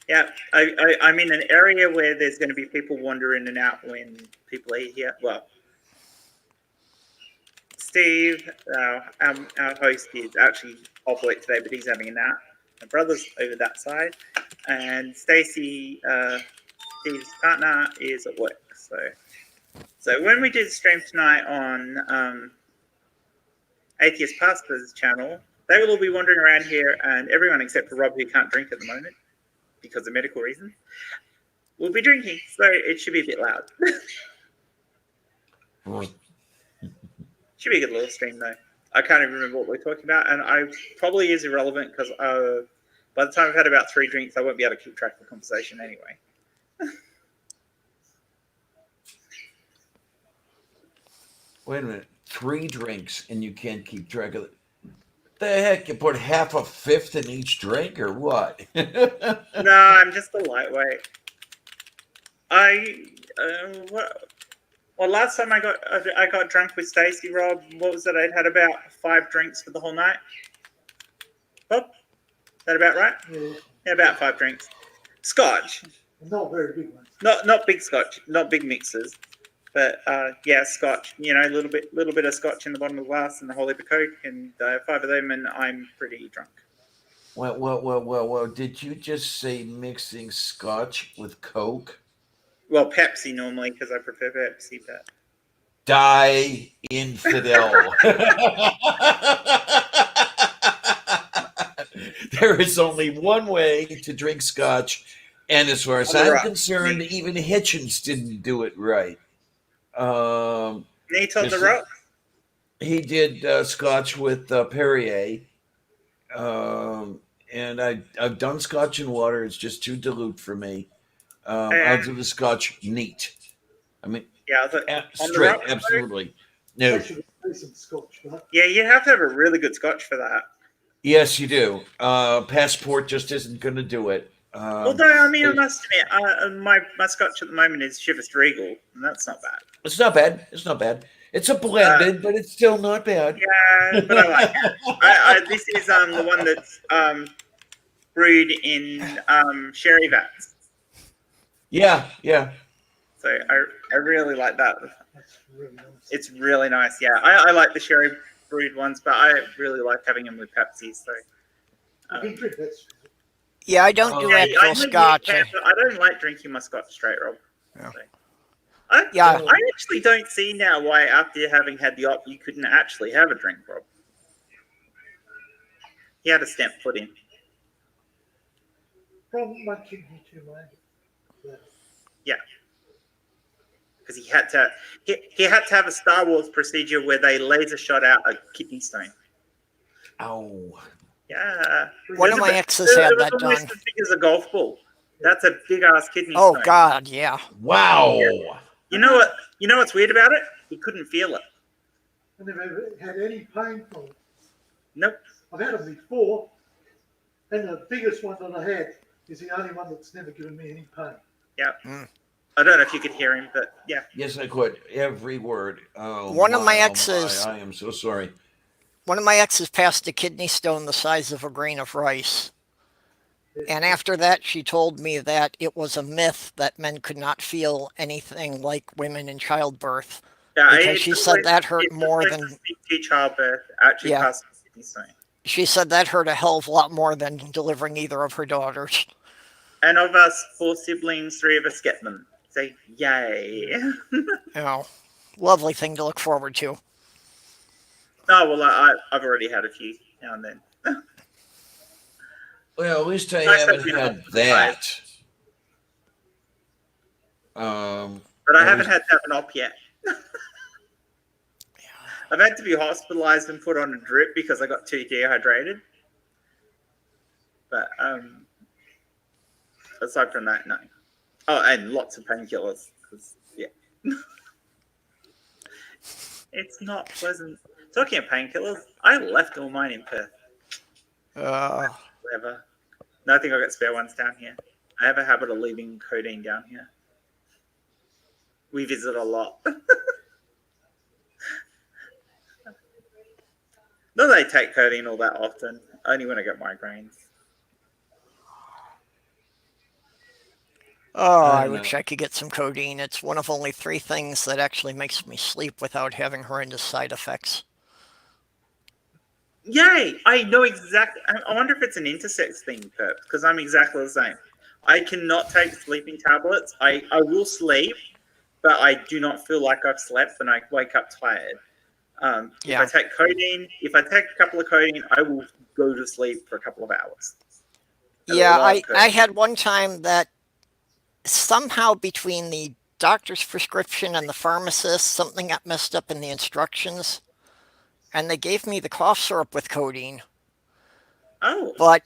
yeah, I'm in an area where there's going to be people wander in and out when people are here. Well, Steve, our host, is actually off work today, but he's having a nap. My brother's over that side, and Stacey, Steve's partner, is at work. So when we did the stream tonight on Atheist Pastor's channel, they will all be wandering around here, and everyone except for Rob, who can't drink at the moment because of medical reasons, will be drinking. So it should be a bit loud. Should be a good little stream though. I can't even remember what we're talking about, and I probably is irrelevant because by the time I've had about 3 drinks, I won't be able to keep track of the conversation anyway. Wait a minute. 3 drinks and you can't keep track of it. The heck? You put half a fifth in each drink or what? No, I'm just a lightweight. Well, last time I got drunk with Stacey, Rob, what was it? I'd had about 5 drinks for the whole night. Rob, is that about right? Yeah, about 5 drinks. Scotch. Not very big ones. Not big Scotch, not big mixes, but yeah, Scotch. You know, a little bit of Scotch in the bottom of the glass and a whole heap of Coke, and 5 of them, and I'm pretty drunk. Well. Did you just say mixing scotch with Coke? Well, Pepsi normally because I prefer Pepsi, but Die, infidel. There is only one way to drink scotch, and as far as On the I'm rocks. concerned, even Hitchens didn't do it right. Nate on the Just rock. he did scotch with Perrier, um, and I've done scotch and water. It's just too dilute for me. I'll do the scotch neat. I mean, Yeah, I was like, on the straight, rocks. absolutely. It's No, actually decent scotch, but Yeah, you have to have a really good scotch for that. yes, you do. Passport just isn't going to do it. Although, I mean, I must admit, my scotch at the moment is Chivas Regal, and that's not bad. It's not bad. It's not bad. It's a blended, but it's still not bad. Yeah, but I like it. This is the one that's brewed in sherry vats. Yeah, yeah. So I really like that. that's really nice. It's really nice. Yeah, I like the sherry brewed ones, but I really like having them with Pepsi. So You can drink that. Yeah, I don't do Yeah, actual scotch. I don't like drinking my scotch straight, Rob. Yeah. So, Yeah. I actually don't see now why after having had the op you couldn't actually have a drink, Rob. He had a stamp put in. From my kidney too, mate. Yeah. Because he had to have a Star Wars procedure where they laser shot out a kidney stone. Ow. Yeah. One of my exes had that It was almost done. as big as a golf ball. That's a big ass kidney Oh stone. God, yeah. Wow. You know what? You know what's weird about it? He couldn't feel it. I never had any pain from it. Nope. I've had them before, and the biggest one that I had is the only one that's never given me any pain. Yeah. Mm. I don't know if you could hear him, but yeah. Yes, I could. Every word. Oh, One of my oh exes- I am so sorry. One of my exes passed a kidney stone the size of a grain of rice. And after that, she told me that it was a myth that men could not feel anything like women in childbirth. Yeah, Because she said that hurt more than- to childbirth actually Yeah. passed a kidney stone. She said that hurt a hell of a lot more than delivering either of her daughters. And of us 4 siblings, 3 of us get them. Say yay. You know, lovely thing to look forward to. Oh well, I've already had a few now and then. Well, at least I Nice haven't to be had that. But I haven't had to have an op yet. I've had to be hospitalized and put on a drip because I got too dehydrated. But aside from that, no. Oh, and lots of painkillers. Yeah. It's not pleasant. Talking of painkillers, I left all mine in Perth. Whatever. No, I think I got spare ones down here. I have a habit of leaving codeine down here. We visit a lot. Not that I take codeine all that often. Only when I get migraines. Oh, I I don't wish know. I could get some codeine. It's one of only 3 things that actually makes me sleep without having horrendous side effects. Yay! I know exactly. I wonder if it's an intersex thing, because I'm exactly the same. I cannot take sleeping tablets. I will sleep, but I do not feel like I've slept and I wake up tired. Yeah. If I take codeine, if I take a couple of codeine, I will go to sleep for a couple of hours. Yeah, love I codeine. had one time that somehow between the doctor's prescription and the pharmacist, something got messed up in the instructions, and they gave me the cough syrup with codeine. Oh, But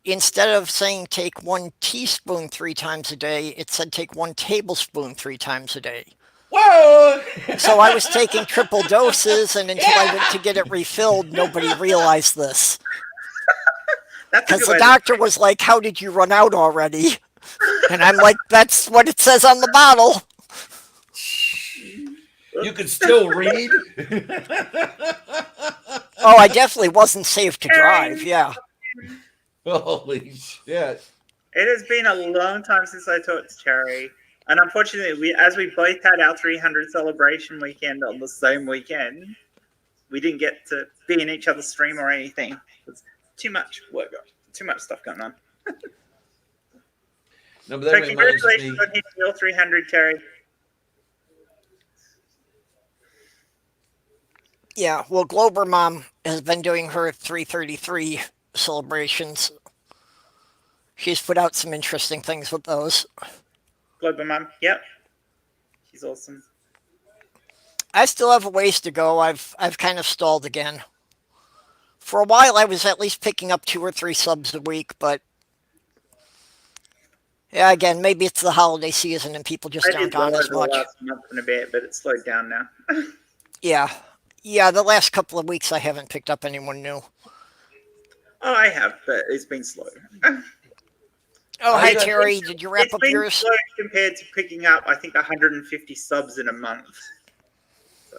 instead of saying take 1 teaspoon 3 times a day, it said take 1 tablespoon 3 times a day. Whoa! So I was taking triple doses, and until I went to get it refilled, nobody realized this. that's a Because good the way doctor was like, "How did you run out already?" And I'm like, "That's what it says on the bottle." You can still read. Oh, I definitely wasn't safe to drive, yeah. Holy shit! It has been a long time since I talked to Cherry, and unfortunately, as we both had our 300 celebration weekend on the same weekend, we didn't get to be in each other's stream or anything. It's too much work, too much stuff going on. No, but So that reminds congratulations me. on hitting your 300, Cherry. Yeah, well, Glober Mom has been doing her 333 celebrations She's put out some interesting things with those. Global Mum. Yep. She's awesome. I still have a ways to go. I've kind of stalled again. For a while, I was at least picking up 2 or 3 subs a week, but yeah, again, maybe it's the holiday season and people just I aren't did well on over as the much. last month and a bit, but it's slowed down now. Yeah, yeah. The last couple of weeks, I haven't picked up anyone new. Oh, I have, but it's been slow. Oh, I hi got- Terry. Did you wrap It's up been yours? slow compared to picking up, I think, 150 subs in a month. So,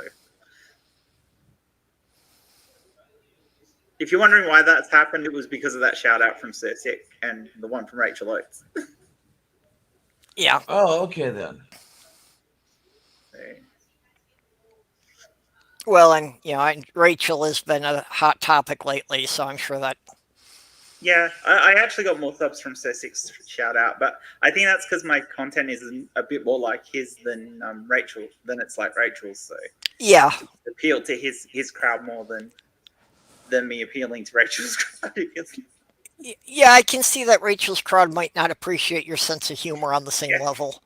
if you're wondering why that's happened, it was because of that shout out from Cersei and the one from Rachel Oates. Yeah. Oh, okay then. So, Well, and Rachel has been a hot topic lately, so I'm sure that. yeah, I actually got more subs from Cersei's shout out, but I think that's because my content is a bit more like his than Rachel, than it's like Rachel's. So Yeah. appeal to his crowd more than me appealing to Rachel's crowd. Yeah, I can see that Rachel's crowd might not appreciate your sense of humor on the same Yeah. level.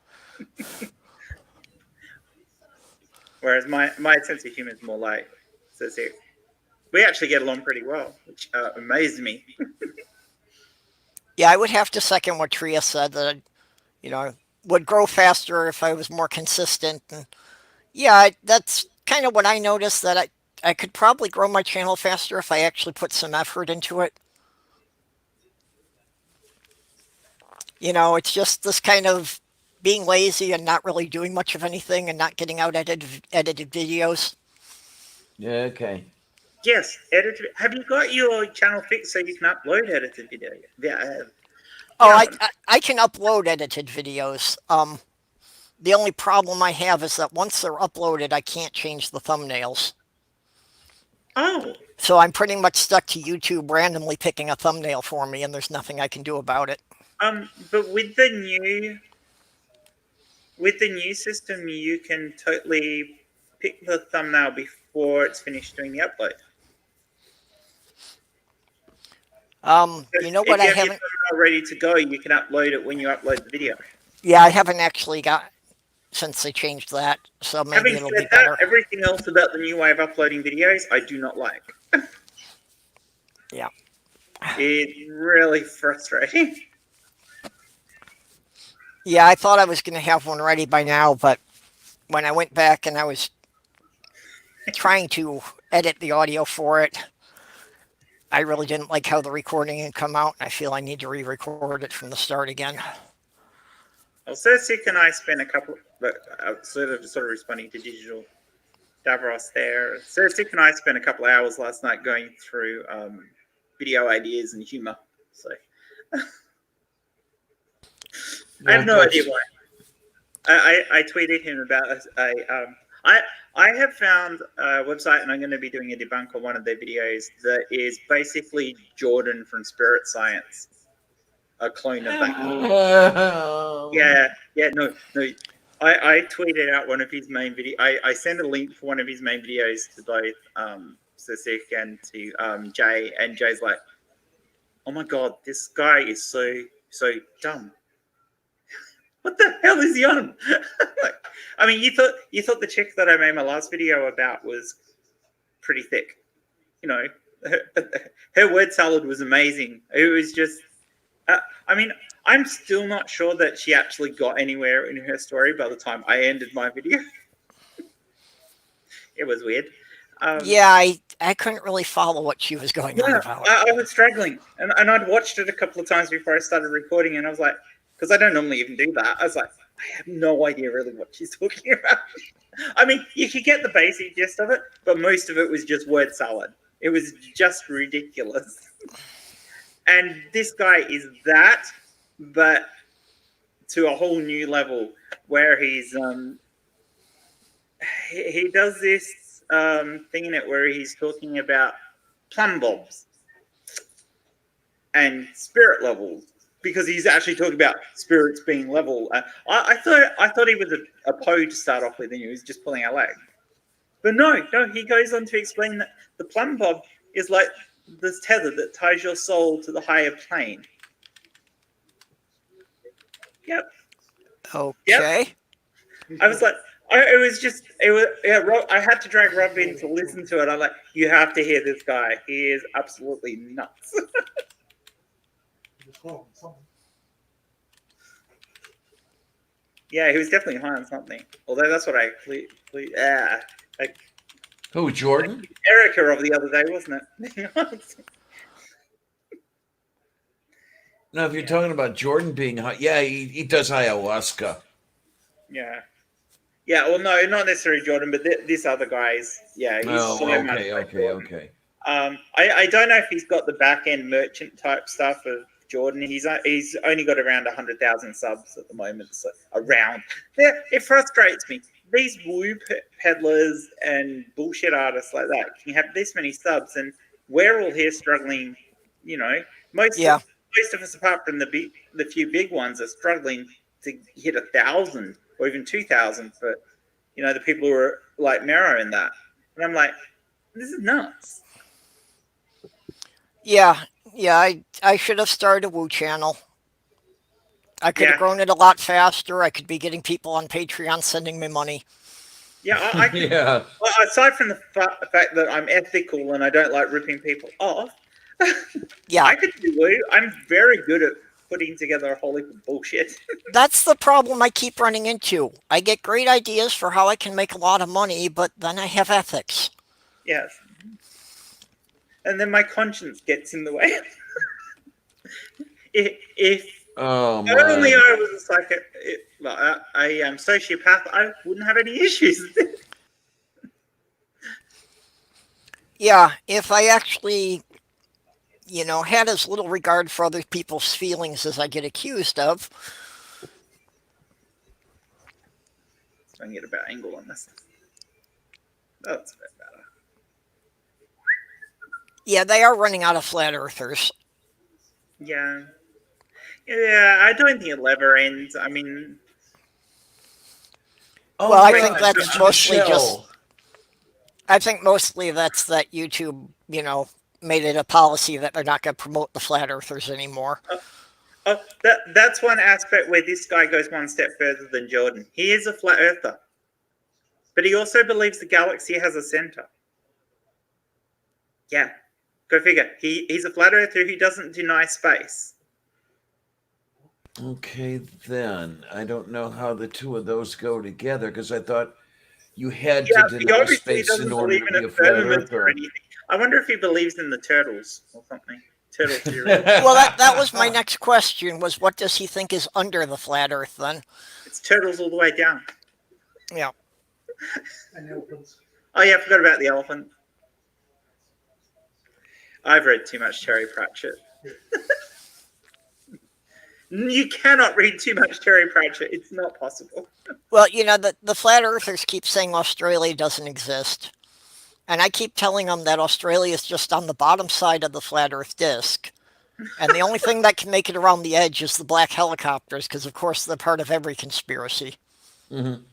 Whereas my sense of humor is more like Cersei. We actually get along pretty well, which amazed me. Yeah, I would have to second what Tria said that would grow faster if I was more consistent. And yeah, that's kind of what I noticed that I could probably grow my channel faster if I actually put some effort into it. It's just this kind of being lazy and not really doing much of anything and not getting out edited videos. Yeah, okay. Yes, edited. Have you got your channel fixed so you can upload edited video? Yeah. Oh, Yeah. I can upload edited videos. The only problem I have is that once they're uploaded, I can't change the thumbnails. Oh, So I'm pretty much stuck to YouTube randomly picking a thumbnail for me, and there's nothing I can do about it. but with the new system, you can totally pick the thumbnail before it's finished doing the upload. You know If what? you I have your haven't. thumbnail ready to go, you can upload it when you upload the video. Yeah, I haven't actually got since they changed that, so maybe Having it'll said be that, better. everything else about the new way of uploading videos, I do not like. Yeah. It's really frustrating. Yeah, I thought I was going to have one ready by now, but when I went back and I was trying to edit the audio for it, I really didn't like how the recording had come out, and I feel I need to re-record it from the start again. Well, Cersei and I spent a couple, sort of responding to Digital Davros there. Cersei and I spent a couple of hours last night going through video ideas and humor. So I have no idea why. I tweeted him about I have found a website, and I'm going to be doing a debunk on one of their videos that is basically Jordan from Spirit Science, a clone of that. Yeah, no. I tweeted out one of his main videos. I sent a link for one of his main videos to both Sisik and to Jay, and Jay's like, "Oh my god, this guy is so dumb. What the hell is he on?" Like, I mean, you thought the chick that I made my last video about was pretty thick, her word salad was amazing. It was just, I mean, I'm still not sure that she actually got anywhere in her story by the time I ended my video. It was weird. Yeah, I couldn't really follow what she was going on about. I was struggling, and I'd watched it a couple of times before I started recording, and I was like, because I don't normally even do that, I was like, I have no idea really what she's talking about. I mean, you could get the basic gist of it, but most of it was just word salad. It was just ridiculous. And this guy is that, but to a whole new level, where he does this thing in it where he's talking about plumb bobs and spirit levels, because he's actually talking about spirits being level. I thought he was a Poe to start off with, and he was just pulling our leg. But no, he goes on to explain that the plumb bob is like this tether that ties your soul to the higher plane. Yep. Okay. I was like, I had to drag Rob in to listen to it. I'm like, you have to hear this guy. He is absolutely nuts. Yeah, he was definitely high on something. Although that's what like Who, Jordan? Erica of the other day, wasn't it? No, if you're talking about Jordan being high, yeah, he does ayahuasca. Yeah. Yeah, well, no, not necessarily Jordan, but this other guy's. Yeah, he's so Oh, much okay, like okay, Jordan. okay. I don't know if he's got the back end merchant type stuff of Jordan. He's only got around 100,000 subs at the moment. So around, yeah, it frustrates me. These woo peddlers and bullshit artists like that can have this many subs, and we're all here struggling. You know, most Yeah. most of us, apart from the few big ones, are struggling to hit 1,000 or even 2,000 for the people who are like Mero in that. And I'm like, this is nuts. Yeah. Yeah. I should have started a Woo channel. I could have Yeah, grown it a lot faster. I could be getting people on Patreon sending me money. yeah. I could. Yeah. Well, aside from the fact that I'm ethical and I don't like ripping people off, Yeah. I could do Woo. I'm very good at putting together a whole heap of bullshit. That's the problem I keep running into. I get great ideas for how I can make a lot of money, but then I have ethics. Yes. And then my conscience gets in the way. If Oh only my. I was a psycho, I am sociopath, I wouldn't have any issues. Yeah, if I actually, had as little regard for other people's feelings as I get accused of. So I can get a better angle on this. That's a bit better. Yeah, they are running out of flat earthers. Yeah. Yeah, I don't think it'll ever end. I mean, Oh, Well, I God, think that's Mr. mostly Michelle. I think mostly that's that YouTube, made it a policy that they're not going to promote the flat earthers anymore. that's one aspect where this guy goes one step further than Jordan. He is a flat earther, but he also believes the galaxy has a center. Yeah, go figure. He's a flat earther who doesn't deny space. Okay, then. I don't know how the two of those go together because I thought you had Yeah, to he deny obviously space in doesn't order believe to in be a a flat firmament or earther. anything. I wonder if he believes in the turtles or something. Turtle theory. Well, that was my next question was what does he think is under the flat earth then? It's turtles all the way down. Yeah. And elephants. Oh yeah, I forgot about the elephant. I've read too much Terry Pratchett. You cannot read too much Terry Pratchett. It's not possible. Well, the flat earthers keep saying Australia doesn't exist. And I keep telling them that Australia is just on the bottom side of the flat earth disk. And the only thing that can make it around the edge is the black helicopters, because of course they're part of every conspiracy. Mhm.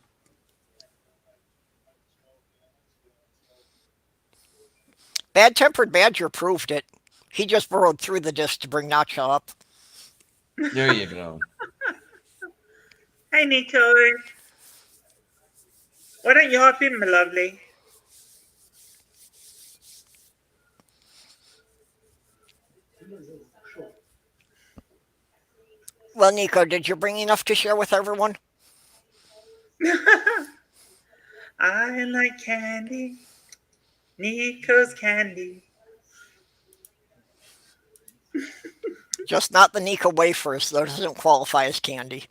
Bad Tempered Badger proved it. He just burrowed through the disk to bring Nacha up. There you go. Hey Nico, why don't you hop in, my lovely? Well, Nico, did you bring enough to share with everyone? I like candy. Nico's candy. Just not the Nico wafers. Those doesn't qualify as candy.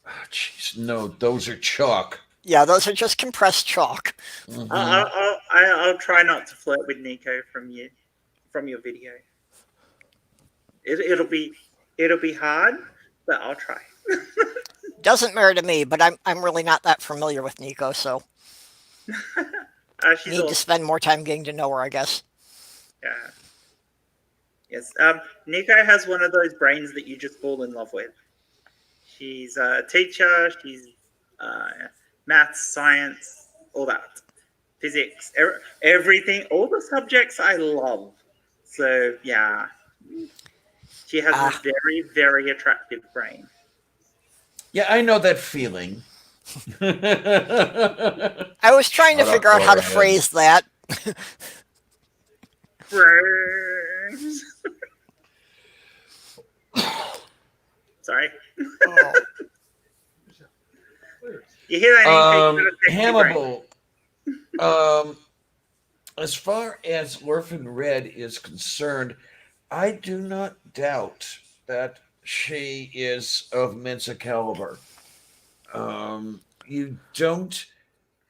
Oh, jeez, no, those are chalk. Yeah, those are just compressed chalk. Mhm. I'll try not to flirt with Nico from your video. It'll be hard, but I'll try. Doesn't matter to me, but I'm really not that familiar with Nico, so She's need to spend more time getting to know her, I guess. Yeah. Yes. Nico has one of those brains that you just fall in love with. She's a teacher. She's maths, science, all that, physics, everything, all the subjects I love. So yeah, she has a very, very attractive brain. Yeah, I know that feeling. I was trying to Shut up, figure out how to Laura Head. phrase that. Brains. Sorry. Oh. You hear that anything that affects your brain? Hannibal, um, as far as Orphan Red is concerned, I do not doubt that she is of Mensa caliber. You don't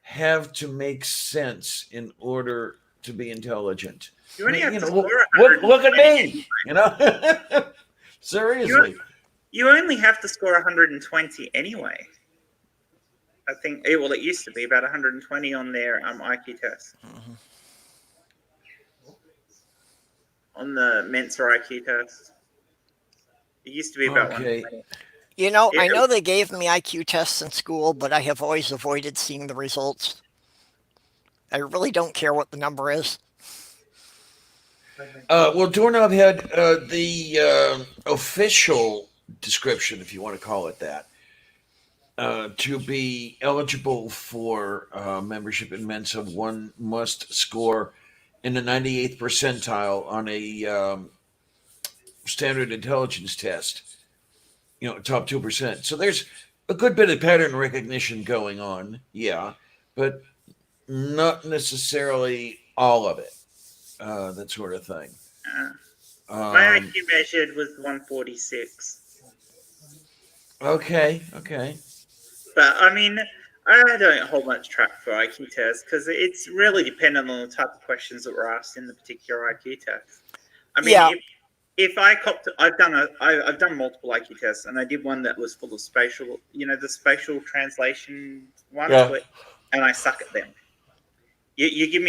have to make sense in order to be intelligent. You I only mean, have to look, score look at 120. me. Seriously. You only have to score 120 anyway. I think, well, it used to be about 120 on their IQ test. On the Mensa IQ test. It used to be about Okay. 120. You know, I It, know they gave me IQ tests in school, but I have always avoided seeing the results. I really don't care what the number is. Well, Doorknob had the official description, if you want to call it that, to be eligible for membership in Mensa, one must score in the 98th percentile on a standard intelligence test, top 2%. So there's a good bit of pattern recognition going on, yeah, but not necessarily all of it, that sort of thing. my Um, IQ measured was 146. okay. But I mean, I don't hold much track for IQ tests because it's really dependent on the type of questions that were asked in the particular IQ test. I mean, Yeah, if I copped, I've done multiple IQ tests, and I did one that was full of spatial, the spatial translation ones, Yeah. and I suck at them. You give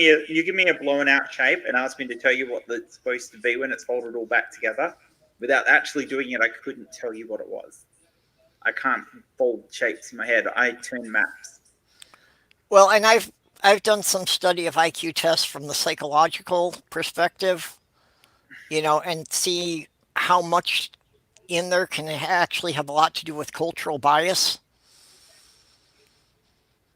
me a blown out shape and ask me to tell you what it's supposed to be when it's folded all back together. Without actually doing it, I couldn't tell you what it was. I can't fold shapes in my head. I turn maps. well, and I've done some study of IQ tests from the psychological perspective, and see how much in there can actually have a lot to do with cultural bias.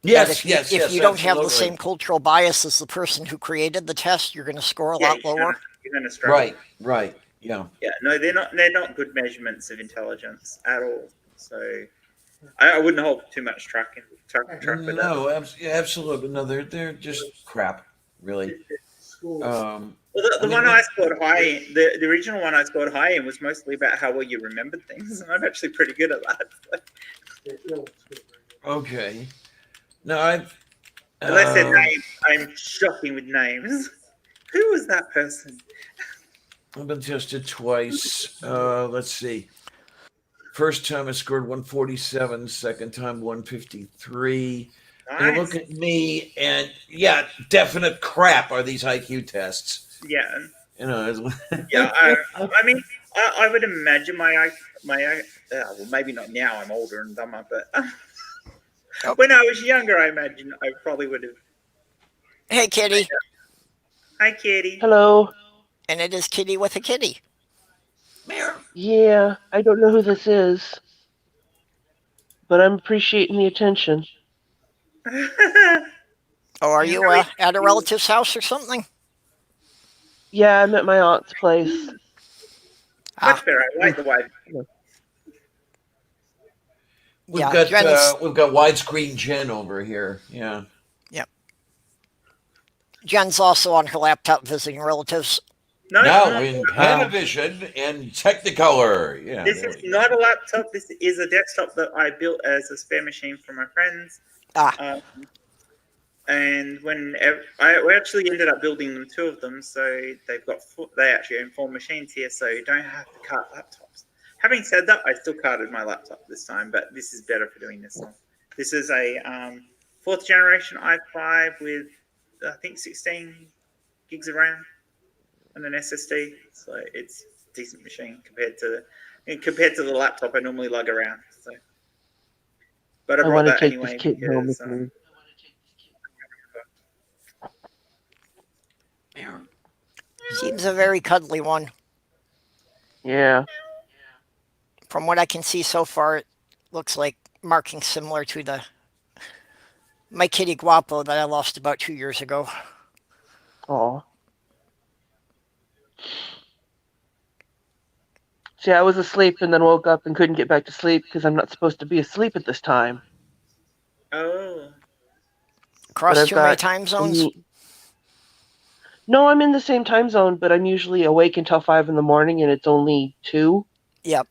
That Yes, yes, if yes, you don't have the same absolutely. cultural bias as the person who created the test, you're going to score a Yeah, lot lower. you're gonna struggle. Right. Yeah. Yeah, no, they're not good measurements of intelligence at all. So I wouldn't hold too much track with that. No, absolutely. No, they're just crap, really. Schools. Um, Well, I the mean, one I scored high, the original one I scored high in was mostly about how well you remembered things, and I'm actually pretty good at that. okay. No, I've Unless they're um, names, I'm shocking with names. Who was that person? I've been tested twice. Let's see. First time I scored 147. Second time 153. You look Nice. at me, and yeah, definite crap are these IQ tests. Yeah, You know, yeah. I mean, I would imagine well, maybe not now. I'm older and dumber, but Oh, when I was younger, I imagine I probably would have. hey, kitty. Hi, Katie. Hello. And it is Kitty with a kitty. Yeah, I don't know who this is, but I'm appreciating the attention. Oh, are How you is at a you? relative's house or something? Yeah, I'm at my aunt's place. Ah, Much better. I like the wide. we've yeah. got Jen's we've got widescreen Jen over here. Yeah. Yep. Jen's also on her laptop visiting relatives. No, Now no. in Wow. Panavision and Technicolor. Yeah, This there is we go. not a laptop. This is a desktop that I built as a spare machine for my friends. Ah, Um, and we actually ended up building them, two of them, so they actually own 4 machines here, so you don't have to cart laptops. Having said that, I still carted my laptop this time, but this is better for doing this one. This is a fourth generation i5 with I think 16 gigs of RAM and an SSD, so it's a decent machine compared to the laptop I normally lug around. So, but I I brought want to that take this anyway kitten home because with me. seems a very cuddly one. Yeah. From what I can see so far, it looks like markings similar to the my kitty Guapo that I lost about 2 years ago. Oh. See, I was asleep and then woke up and couldn't get back to sleep because I'm not supposed to be asleep at this time. Oh. But Across I've too many got time a zones? No, I'm in the same time zone, but I'm usually awake until 5 in the morning and it's only 2. Yep.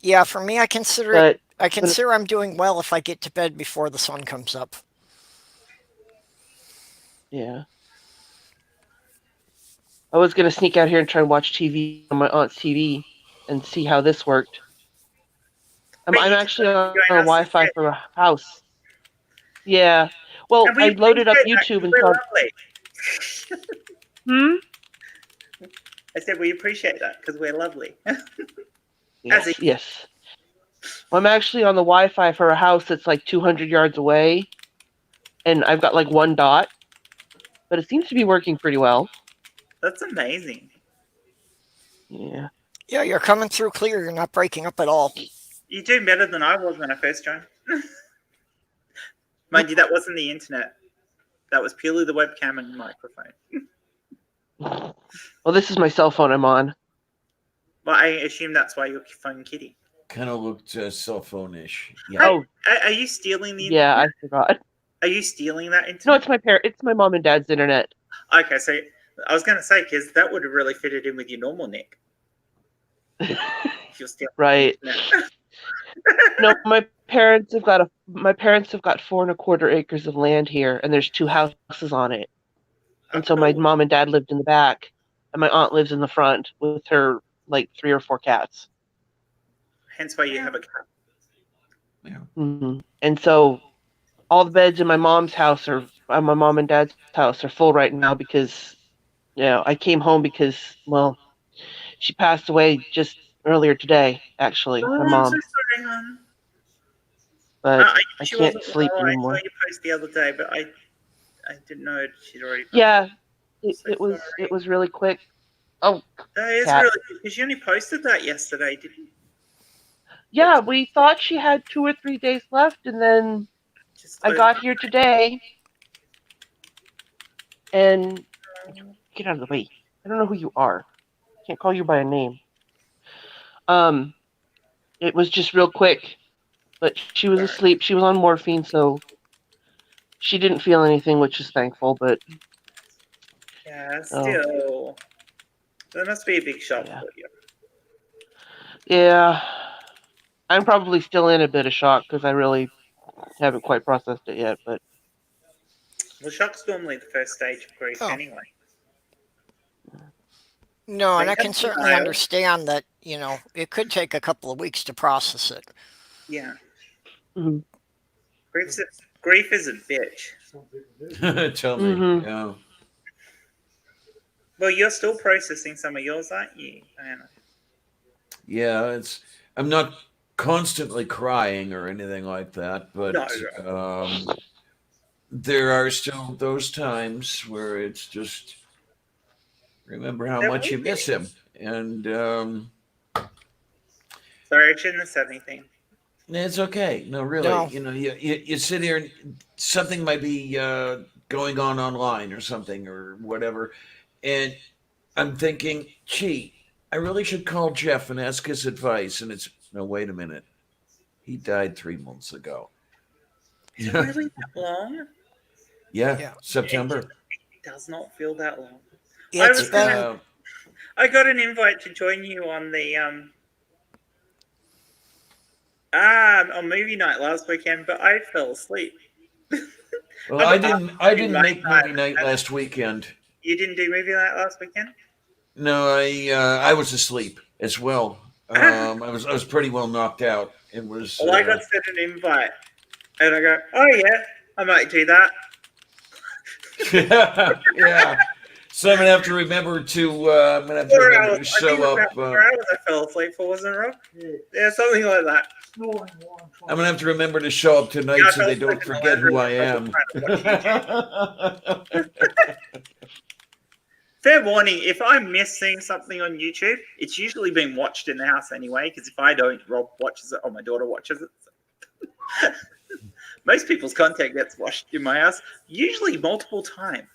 Yeah, for me, I consider it. But I consider I'm doing well if I get to bed before the sun comes up. yeah. I was going to sneak out here and try and watch TV on my aunt's TV and see how this worked. I'm But you just actually on join us Wi-Fi instead. for a house. Yeah. Well, And we I loaded up appreciate that YouTube 'cause and we're saw. lovely. Hmm? I said we appreciate that because we're lovely. Yes, it- yes. Well, I'm actually on the Wi-Fi for a house that's like 200 yards away, and I've got like 1 dot, but it seems to be working pretty well. That's amazing. Yeah. Yeah, you're coming through clear. You're not breaking up at all. You're doing better than I was when I first joined. Mind you, that wasn't the internet. That was purely the webcam and microphone. Well, this is my cell phone I'm on. Well, I assume that's why you're phone kitty. Kind of looked cell phone-ish. Yeah. Oh, Are you stealing the yeah, I internet? forgot. Are you stealing that internet? No, it's my mom and dad's internet. Okay, so I was going to say, because that would have really fitted in with your normal Nick. If you're stealing Right. the internet. No, my parents have got 4.25 acres of land here, and there's 2 houses on it. And so my cool. mom and dad lived in the back, and my aunt lives in the front with her like 3 or 4 cats. Hence why you have a cat. Yeah. Mm-hmm. And so all the beds in my mom's house my mom and dad's house are full right now because, I came home because, well, she passed away just earlier today, actually, Oh, my I'm so mom. sorry, hon. But I She can't wasn't sleep well. I anymore. saw your post the other day, but I didn't know she'd already passed. Yeah, So it was sorry. really quick. Oh, That is cat. really good because you only posted that yesterday, didn't you? Yeah, we thought she had 2 or 3 days left, and then Just I got here today, and get out of the way. I don't know who you are. Can't call you by a name. It was just real quick, but she was asleep. She was on morphine, so she didn't feel anything, which is thankful. But Yeah, still. That must be a big shock Yeah. for you. yeah, I'm probably still in a bit of shock because I really haven't quite processed it yet. But Well, shock's normally the first stage of grief Oh. anyway. No, and They I can have certainly denial. understand that, it could take a couple of weeks to process it. Yeah. Mhm. Grief is a bitch. Some people do. Tell me. Mhm. Yeah. Well, you're still processing some of yours, aren't you, Diana? Yeah, I'm not constantly crying or anything like that, but No. there are still those times where it's just remember how There much you will be. miss him. And Sorry, I shouldn't have said anything. it's okay. No, really. No. You sit here and something might be going on online or something or whatever. And I'm thinking, gee, I really should call Jeff and ask his advice. And it's, no, wait a minute. He died 3 months ago. Is it really that long? Yeah, Yeah. September. It does not feel that long. It's was been gonna- I got an invite to join you on the on movie night last weekend, but I fell asleep. Well, I'm I didn't my make time. movie night last weekend. You didn't do movie night last weekend? No, I was asleep as well. I was pretty well knocked out. It was. Well, I got sent an invite, and I go, "Oh yeah, I might do that." yeah. So I'm gonna have to remember to. I'm gonna have to 4 remember hours. to I think show it was up. about 4 hours I fell asleep for, wasn't it, Rob? Yeah, Yeah, something like that. snoring while I'm trying. I'm gonna have to remember to show up tonight Yeah, I so fell they don't asleep in the forget who I lounge room. am. Fair warning, if I miss seeing something on YouTube, it's usually been watched in the house anyway, because if I don't, Rob watches it or my daughter watches it. Most people's content gets watched in my house, usually multiple times.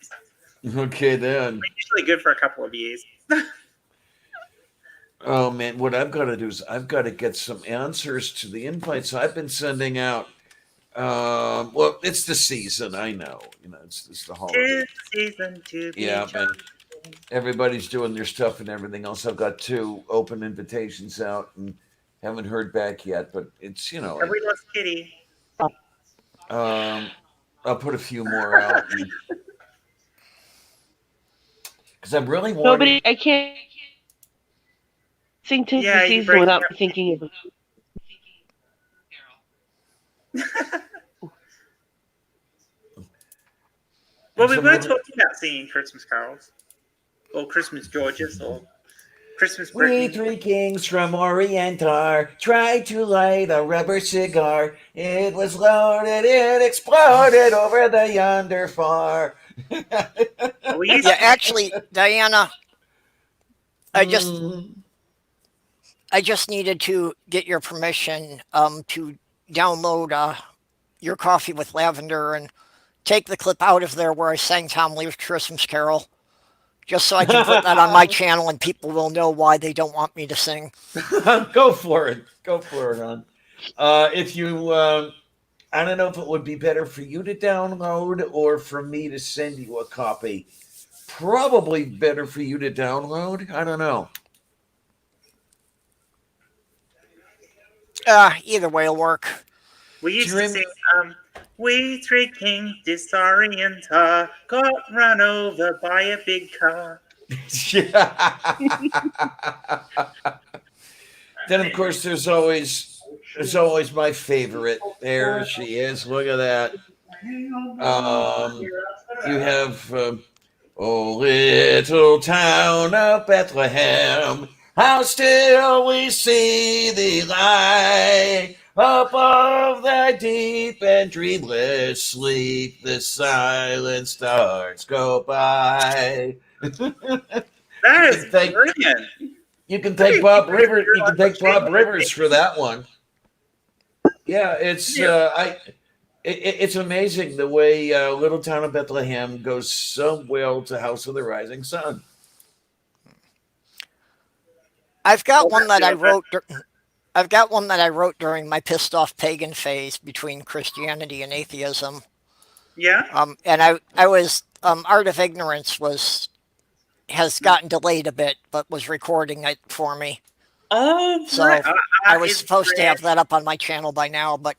Okay, then. Usually good for a couple of years. Oh man, what I've got to do is I've got to get some answers to the invites I've been sending out. Well, it's the season, I know. It's the holiday. 'Tis season to be Yeah, and jolly. everybody's doing their stuff and everything else. I've got 2 open invitations out and haven't heard back yet, but it's Have we lost Kitty? I'll put a few more out because I'm really wanting. Nobody, I can't sing "'Tis Yeah, the you Season" break without up. thinking of Well, we So were maybe- talking about singing Christmas carols, or Christmas Georges, or Christmas We Brittany. 3 kings from Orientar tried to light a rubber cigar. It was loaded, it exploded over the yonder far. We used Yeah, to- actually, Diana, I just Mm. I just needed to get your permission to download Your Coffee with Lavender and take the clip out of there where I sang Tom Lear's Christmas Carol, just so I can put that on my channel and people will know why they don't want me to sing. Go for it. Go for it, hon. If you, I don't know if it would be better for you to download or for me to send you a copy. Probably better for you to download. I don't know. Either way will work. We used Do you to sing, we 3 kings disorientar, got run over by a big car. Then of course there's always my favorite. There she is. Look at that. You have oh little town of Bethlehem, how still we see thee lie. Above the deep and dreamless sleep, the silent stars go by. That is Thank- brilliant. You can thank Bob Rivers. You can thank Bob Rivers for that one. Yeah, it's it's amazing the way Little Town of Bethlehem goes so well to House of the Rising Sun. I've got one that I wrote. I've got one that I wrote during my pissed off pagan phase between Christianity and atheism. Yeah. And I was Art of Ignorance has gotten delayed a bit, but was recording it for me. Oh, So right. I was It's supposed to have great. that up on my channel by now, but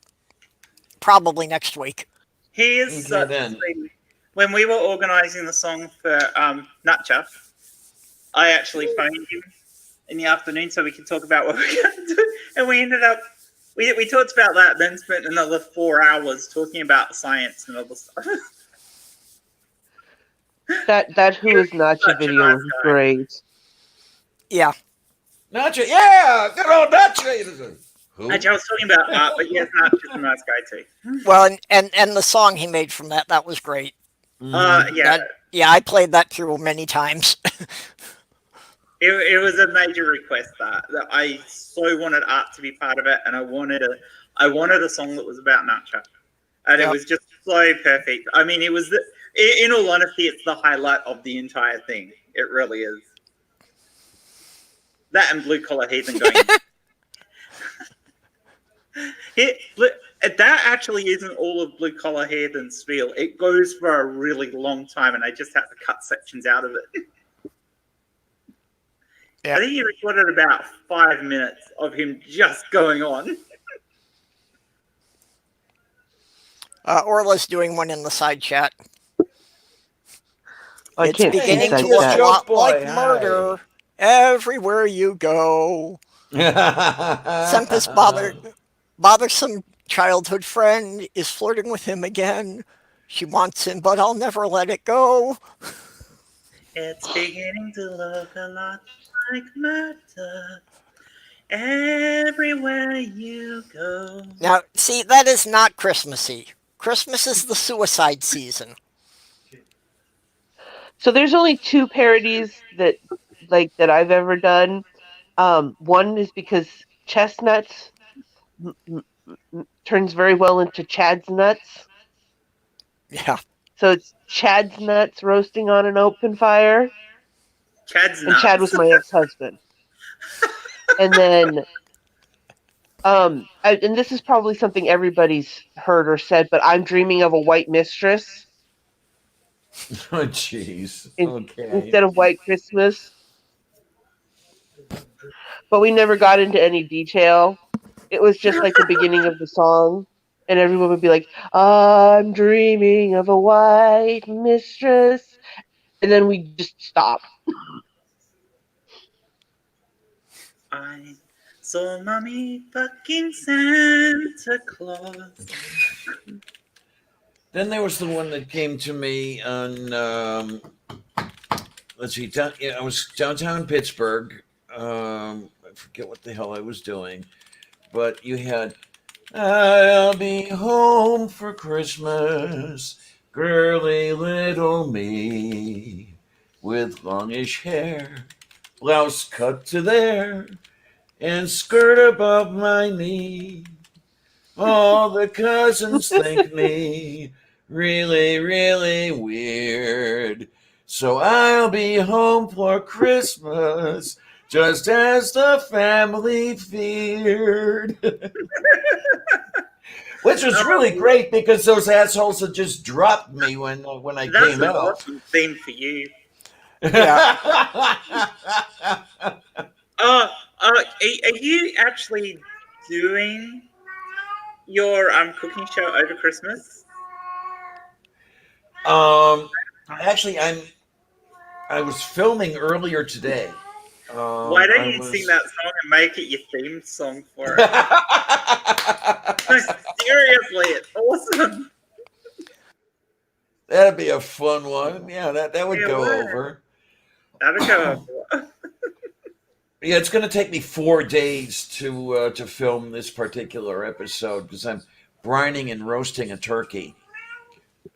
probably next week. He is Okay, such a then. sweetie. When we were organising the song for Nutcha, I actually phoned him in the afternoon so we could talk about what we were going to do, and we ended up we talked about that, then spent another 4 hours talking about science and other stuff. that "Who Is Nacha" Such a video nice was guy. great. Yeah. Nacho, yeah, good old Nacho. Who? Actually, I was talking about art, but yes, Nutcha's a nice guy too. Well, and the song he made from that was great. Yeah, Yeah, I played that through many times. it was a major request that I so wanted art to be part of it, and I wanted a song that was about Nutcha, and it Yep. was just so perfect. I mean, it was in all honesty, it's the highlight of the entire thing. It really is. That and Blue Collar Heathen going. That actually isn't all of Blue Collar Heathen's spiel. It goes for a really long time, and I just had to cut sections out of it. Yeah. I think he recorded about 5 minutes of him just going on. Orla's doing one in the side chat. I It's can't see beginning to side look chat. a lot Boy, like hi. murder everywhere you go. Sempus bothersome childhood friend is flirting with him again. She wants him, but I'll never let it go. It's beginning to look a lot like murder everywhere you go. Now, see, that is not Christmassy. Christmas is the suicide season. So there's only two parodies that I've ever done. One is because chestnuts turns very well into Chad's nuts. Yeah. So it's Chad's nuts roasting on an open fire, Chad's and Chad was nuts. my ex-husband. And then, and this is probably something everybody's heard or said, but I'm dreaming of a white mistress Oh, jeez. Okay. instead of White Christmas. But we never got into any detail. It was just like the beginning of the song, and everyone would be like, "I'm dreaming of a white mistress," and then we just stop. I saw mommy fucking Santa Claus. Then there was the one that came to me on, let's see, I was downtown Pittsburgh. I forget what the hell I was doing, but you had, I'll be home for Christmas, girly little me, with longish hair, blouse cut to there, and skirt above my knee. All the cousins think me really, really weird. So I'll be home for Christmas, just as the family feared. Which was really great because those assholes had just dropped me when I That's came an out. awesome theme for you. Yeah. Are you actually doing your cooking show over Christmas? Actually, I was filming earlier today. Why don't I you sing was. that song and make it your theme song for it? No, seriously, it's awesome. That'd be a fun one. Yeah, that would Yeah, go what? over. That'll go over. Yeah, it's going to take me 4 days to film this particular episode because I'm brining and roasting a turkey.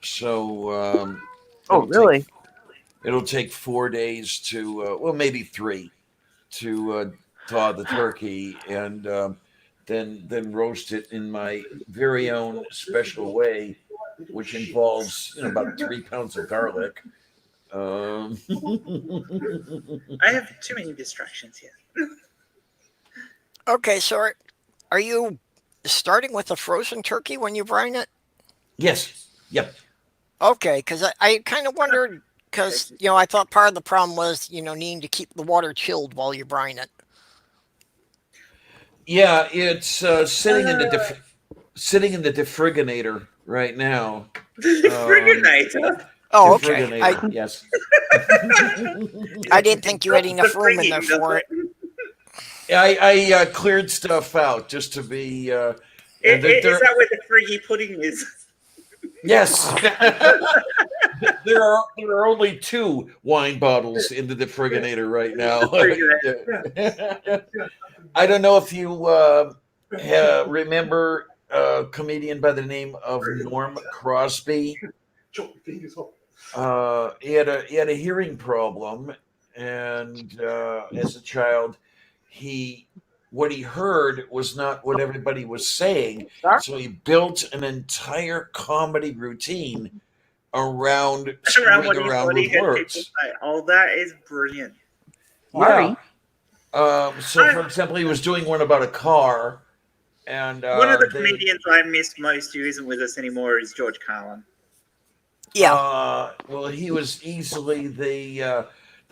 So Oh, it'll take really? it'll take 4 days to well maybe three to thaw the turkey and then roast it in my very own special way, which involves about 3 pounds of garlic. Um, I have too many distractions here. Okay, so are you starting with a frozen turkey when you brine it? yes. Yep. Okay, because I kind of wondered, because, I thought part of the problem was, needing to keep the water chilled while you brine it. Yeah, it's Uh, sitting in the defriginator right now. the Um, Friganator. Oh, okay. I, defriginator, yes. I didn't think you had Stops the enough room in there frigging, does for it. it? I cleared stuff out just to be. Is that where the friggy pudding is? Yes. There are only 2 wine bottles in the defriginator right now. I don't know if you remember a comedian by the name of Norm Crosby. Chop your fingers off. He had a hearing problem, and as a child, he what he heard was not what everybody was saying. So he built an entire comedy routine around Around screwing what around he with heard people words. say. Oh, that is brilliant. Yeah. Sorry. So, for example, he was doing one about a car, and One of the they comedians I miss most who isn't with us anymore is George Carlin. Yeah. well, he was easily the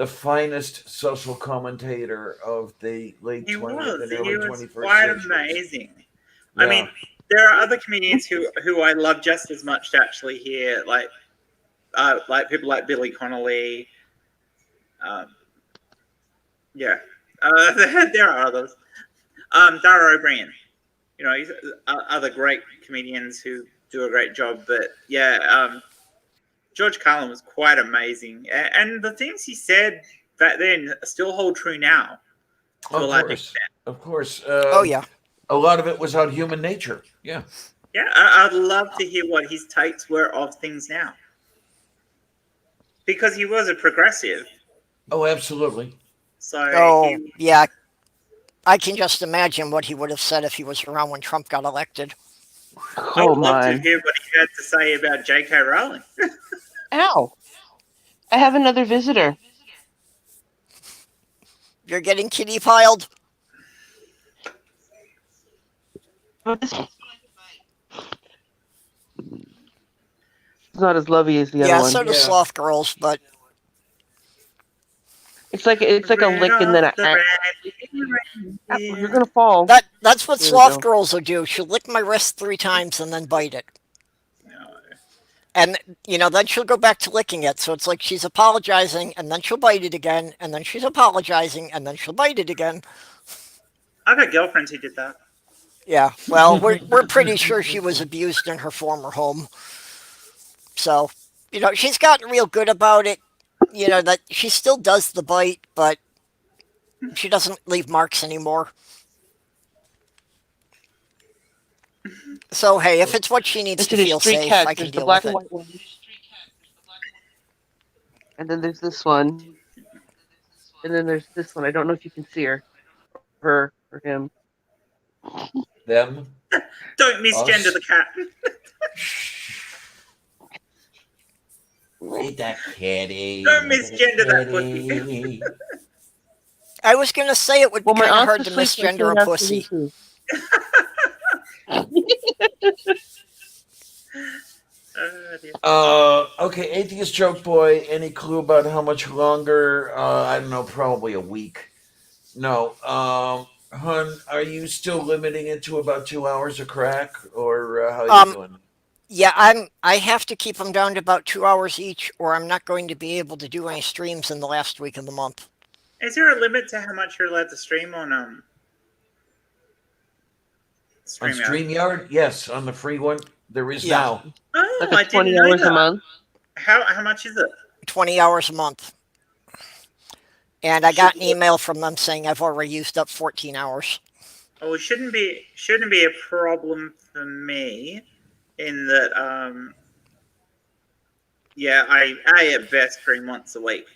finest social commentator of the late He 20th was. and He early was 21st quite centuries. amazing. I Yeah. mean, there are other comedians who I love just as much to actually hear, like people like Billy Connolly. Um, yeah, there are others. Dara O'Brien. He's other great comedians who do a great job. But yeah, George Carlin was quite amazing, and the things he said back then still hold true now to a Of large course. extent. Of course. Oh, yeah. A lot of it was on human nature. Yeah. Yeah, I'd love to hear what his takes were of things now. because he was a progressive. Oh, absolutely. So Oh, he, yeah. I can just imagine what he would have said if he was around when Trump got elected. I would Oh love to my. hear what he had to say about J.K. Rowling. Ow. I have another visitor. You're getting kitty piled? But this is not as lovey as the other Yeah, one. so do Yeah. sloth girls, but It's like a Red lick and then off a the Apple, you're reindeer. gonna fall. that's what There we sloth go. girls will do. She'll lick my wrist 3 times and then bite it. No. And, then she'll go back to licking it. So it's like she's apologizing and then she'll bite it again. And then she's apologizing and then she'll bite it again. I've got girlfriends who did that. Yeah, well, we're pretty sure she was abused in her former home. So, she's gotten real good about it. That she still does the bite, but she doesn't leave marks anymore. So, hey, if it's what she needs to Listen, there's feel three safe, cats. I can There's the deal with black and it. white one, and then there's this one, and then there's this one. I don't know if you can see her or him. Them. Don't misgender Us. the cat. Ain't that kitty? Don't misgender that pussy. I was going to say it would be Well, my kind of aunt's hard to asleep, so I misgender can't a ask her pussy. too. Dear. Okay, atheist joke boy. Any clue about how much longer? I don't know, probably a week. No. Hun, are you still limiting it to about 2 hours of crack, or how are you Um, doing? yeah, I have to keep them down to about 2 hours each, or I'm not going to be able to do any streams in the last week of the month. Is there a limit to how much you're allowed to stream on On StreamYard? StreamYard? Yes, on the free one. There is Yeah. now. Oh, Like I a didn't 20 know hours a that. month. How much is it? 20 hours a month. And I got an email from them saying I've already used up 14 hours. Oh, it shouldn't be a problem for me, in that yeah, I at best stream once a week.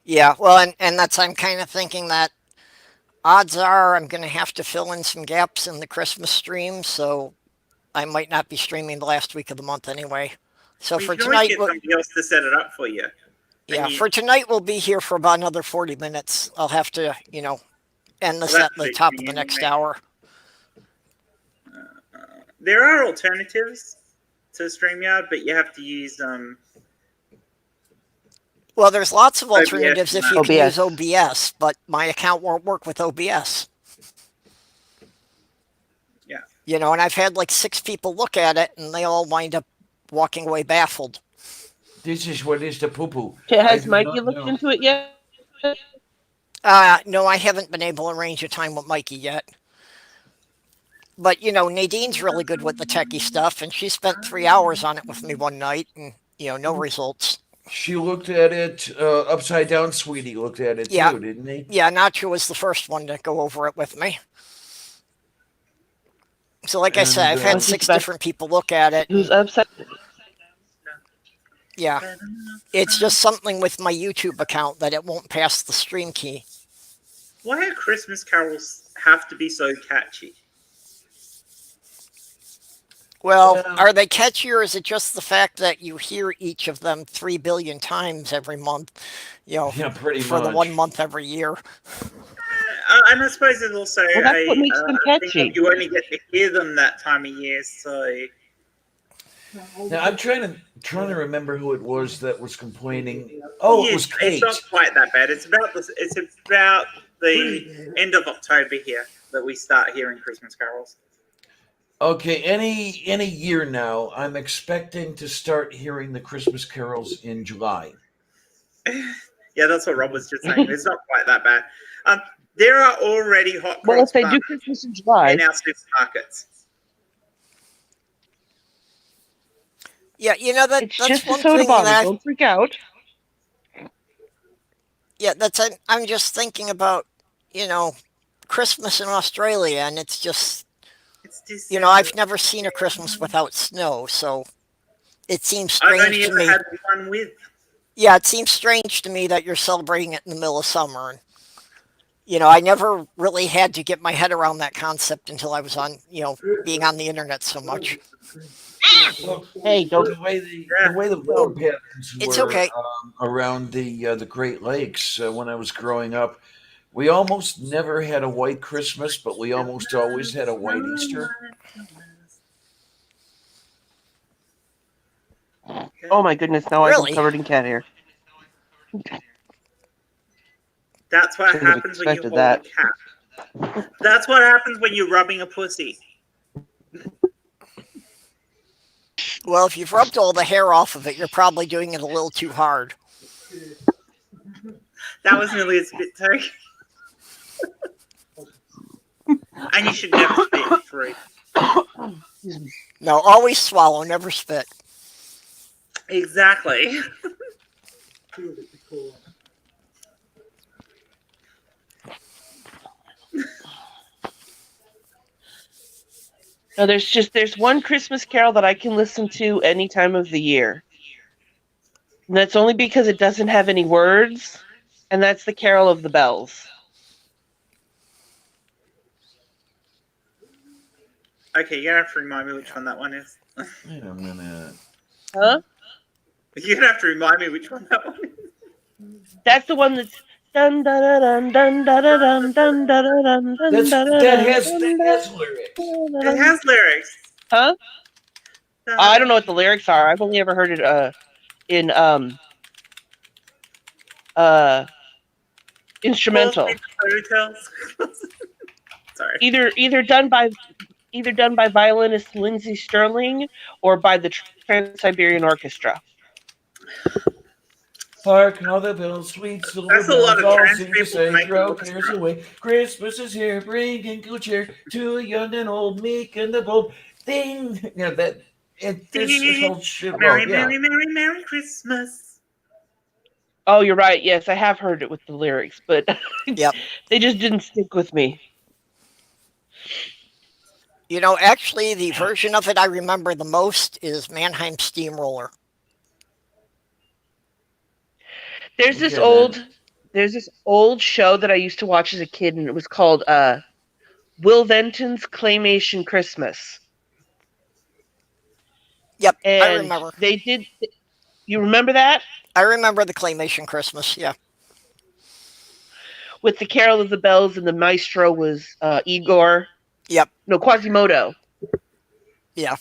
Yeah, well, and that's, I'm kind of thinking that odds are I'm going to have to fill in some gaps in the Christmas stream, so I might not be streaming the last week of the month anyway. So You for can always tonight, get somebody else to set it up for you. yeah, you- for tonight we'll be here for about another 40 minutes. I'll have to, end this Well, at that's the pretty top of the convenient, next mate. hour. There are alternatives to StreamYard, but you have to use Well, there's lots of OBS alternatives and if you that. can use OBS. OBS, but my account won't work with OBS. Yeah. And I've had like 6 people look at it and they all wind up walking away baffled. This is what is the poo poo. Has Mikey looked into it yet? No, I haven't been able to arrange a time with Mikey yet. But, Nadine's really good with the techie stuff, and she spent 3 hours on it with me one night, and, no results. She looked at it upside down. Sweetie looked at it Yeah. too, didn't he? Yeah, Nacho was the first one to go over it with me. So, like I said, And, I've had Was he 6 back- different people look at it. He was and, upset. yeah, it's just something with my YouTube account that it won't pass the stream key. Why do Christmas carols have to be so catchy? Well, Yeah. are they catchy, or is it just the fact that you hear each of them 3 billion times every month, Yeah, pretty for much. the 1 month every year? And I suppose there's also Well, that's what makes them thing catchy. that you only get to hear them that time of year. So Now I'm trying to remember who it was that was complaining. Oh, it was Kate. It's not quite that bad. It's about the end of October here that we start hearing Christmas carols. Okay, any year now, I'm expecting to start hearing the Christmas carols in July. Yeah, that's what Rob was just saying. It's not quite that bad. There are already hot Well, cross if they do buns Christmas in July, in our supermarkets. Yeah, it's that's just a one soda thing bottle. that, Don't freak out. yeah, I'm just thinking about, Christmas in Australia, and it's just, It's just, I've never seen a Christmas without snow, so it seems I've strange only to ever me. had one with. Yeah, it seems strange to me that you're celebrating it in the middle of summer. And, I never really had to get my head around that concept until I was on, being on the internet so much. Well, Hey, don't. the way the weather don't patterns It's were okay. around the Great Lakes when I was growing up, we almost never had a white Christmas, but we almost always had a white Easter. oh my goodness! Now I'm Really? covered in cat hair. That's what Shouldn't have happens when you expected hold a that. cat. That's what happens when you're rubbing a pussy. Well, if you've rubbed all the hair off of it, you're probably doing it a little too hard. That was nearly a spit take. And you should never spit free. Excuse me. No, always swallow, never spit. Exactly. No, there's one Christmas carol that I can listen to any time of the year. And that's only because it doesn't have any words, and that's the Carol of the Bells. Okay, you're gonna have to remind me which one that one is. Wait a minute. Huh? You're gonna have to remind me which one that one is. That's the one that's dun dun dun dun dun dun dun dun dun dun That has lyrics. It has lyrics. Huh? I don't know what the lyrics are. I've only ever heard it in uh instrumental. Fairy tales. Sorry. Either done by violinist Lindsey Sterling or by the Trans-Siberian Orchestra. Hark how the bells, sweet silver That's a lot bells, of all trans seem to people say, making throw orchestra. cares away. Christmas is here, bringing good cheer to young and old, meek and the bold. Ding! This whole shit. Merry, Well, yeah. merry, merry, merry Christmas. Oh, you're right. Yes, I have heard it with the lyrics, but Yep. they just didn't stick with me. Actually, the version of it I remember the most is Mannheim Steamroller. There's this Okay, then. old there's this old show that I used to watch as a kid, and it was called Will Venton's Claymation Christmas. Yep, I And remember. they did. You remember that I remember the Claymation Christmas. Yeah. with the Carol of the Bells, and the maestro was Igor. Yep. No, Quasimodo. Yeah.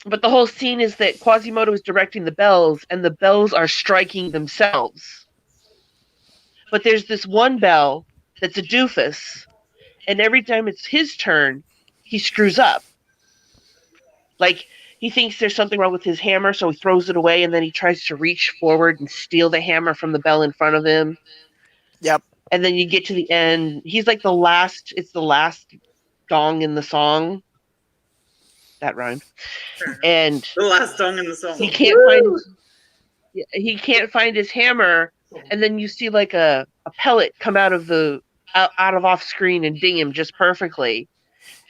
But the whole scene is that Quasimodo is directing the bells, and the bells are striking themselves. But there's this one bell that's a doofus, and every time it's his turn, he screws up. Like, he thinks there's something wrong with his hammer, so he throws it away, and then he tries to reach forward and steal the hammer from the bell in front of him. Yep. And then you get to the end. He's like it's the last dong in the song. That rhymed. And The last song in the song. he can't find his hammer, and then you see like a pellet come out of off screen and ding him just perfectly.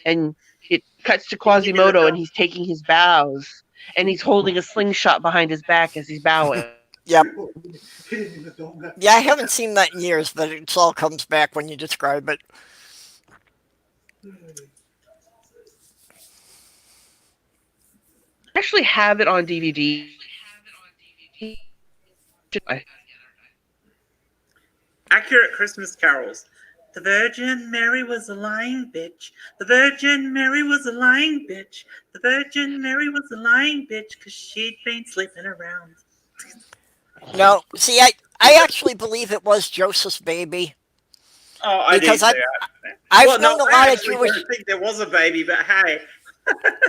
And it cuts to Quasimodo, and he's taking his bows, and he's holding a slingshot behind his back as he's bowing. Yep. Yeah, I haven't seen that in years, but it all comes back when you describe it. I actually have it on DVD. Accurate Christmas carols. The Virgin Mary was a lying bitch. The Virgin Mary was a lying bitch. The Virgin Mary was a lying bitch because she'd been sleeping around. No, see, I actually believe it was Joseph's baby. Oh, I Because do too. I've known a lot of Jewish. I don't think there was a baby, but hey.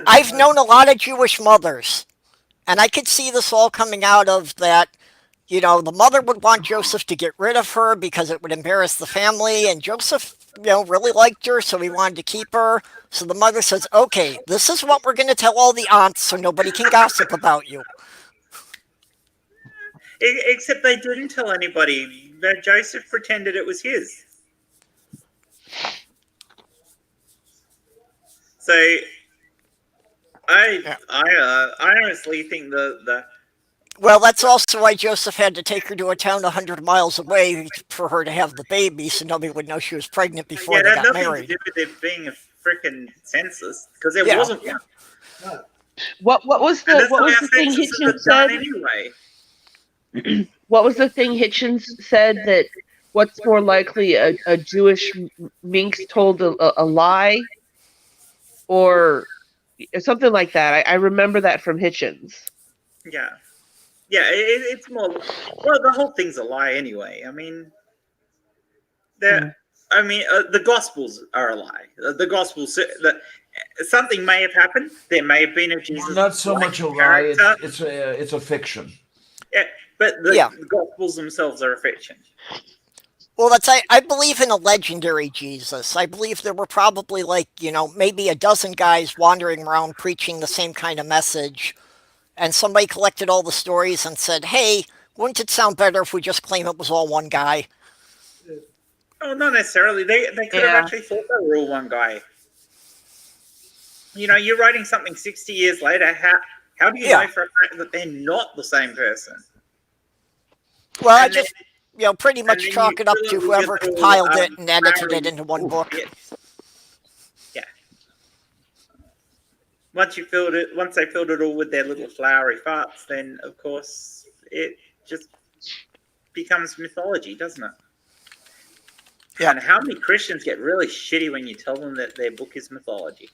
I've known a lot of Jewish mothers, and I could see this all coming out of that. The mother would want Joseph to get rid of her because it would embarrass the family, and Joseph, really liked her, so he wanted to keep her. So the mother says, "Okay, this is what we're going to tell all the aunts, so nobody can gossip about you." Except they didn't tell anybody. Joseph pretended it was his. So I honestly think the Well, that's also why Joseph had to take her to a town 100 miles away for her to have the baby, so nobody would know she was pregnant before Yeah, they it had got nothing to married. do with there being a freaking census because there Yeah. wasn't one. No. What was And the that's what not was how the thing censuses are Hitchens done said? anyway. What was the thing Hitchens said that what's more likely a Jewish minx told a lie or something like that? I remember that from Hitchens. Yeah. Yeah, it's more. Well, the whole thing's a lie anyway. I mean, Hmm. the Gospels are a lie. The Gospels, something may have happened. There may have been a Well, Jesus not so like much a lie. character. It's a fiction. Yeah, but Yeah. the Gospels themselves are a fiction. Well, I believe in a legendary Jesus. I believe there were probably like, maybe a dozen guys wandering around preaching the same kind of message, and somebody collected all the stories and said, hey, wouldn't it sound better if we just claim it was all one guy? Oh, not necessarily. They could have Yeah. actually thought they were all one guy. You know, you're writing something 60 years later. How do you Yeah. know for a fact that they're not the same person? Well, I And then just, pretty and much then you chalk it up fill to it with whoever the whole compiled it and edited it flowery into one book. bits. Yeah. Once they filled it all with their little flowery farts, then of course it just becomes mythology, doesn't it? Yeah. And how many Christians get really shitty when you tell them that their book is mythology?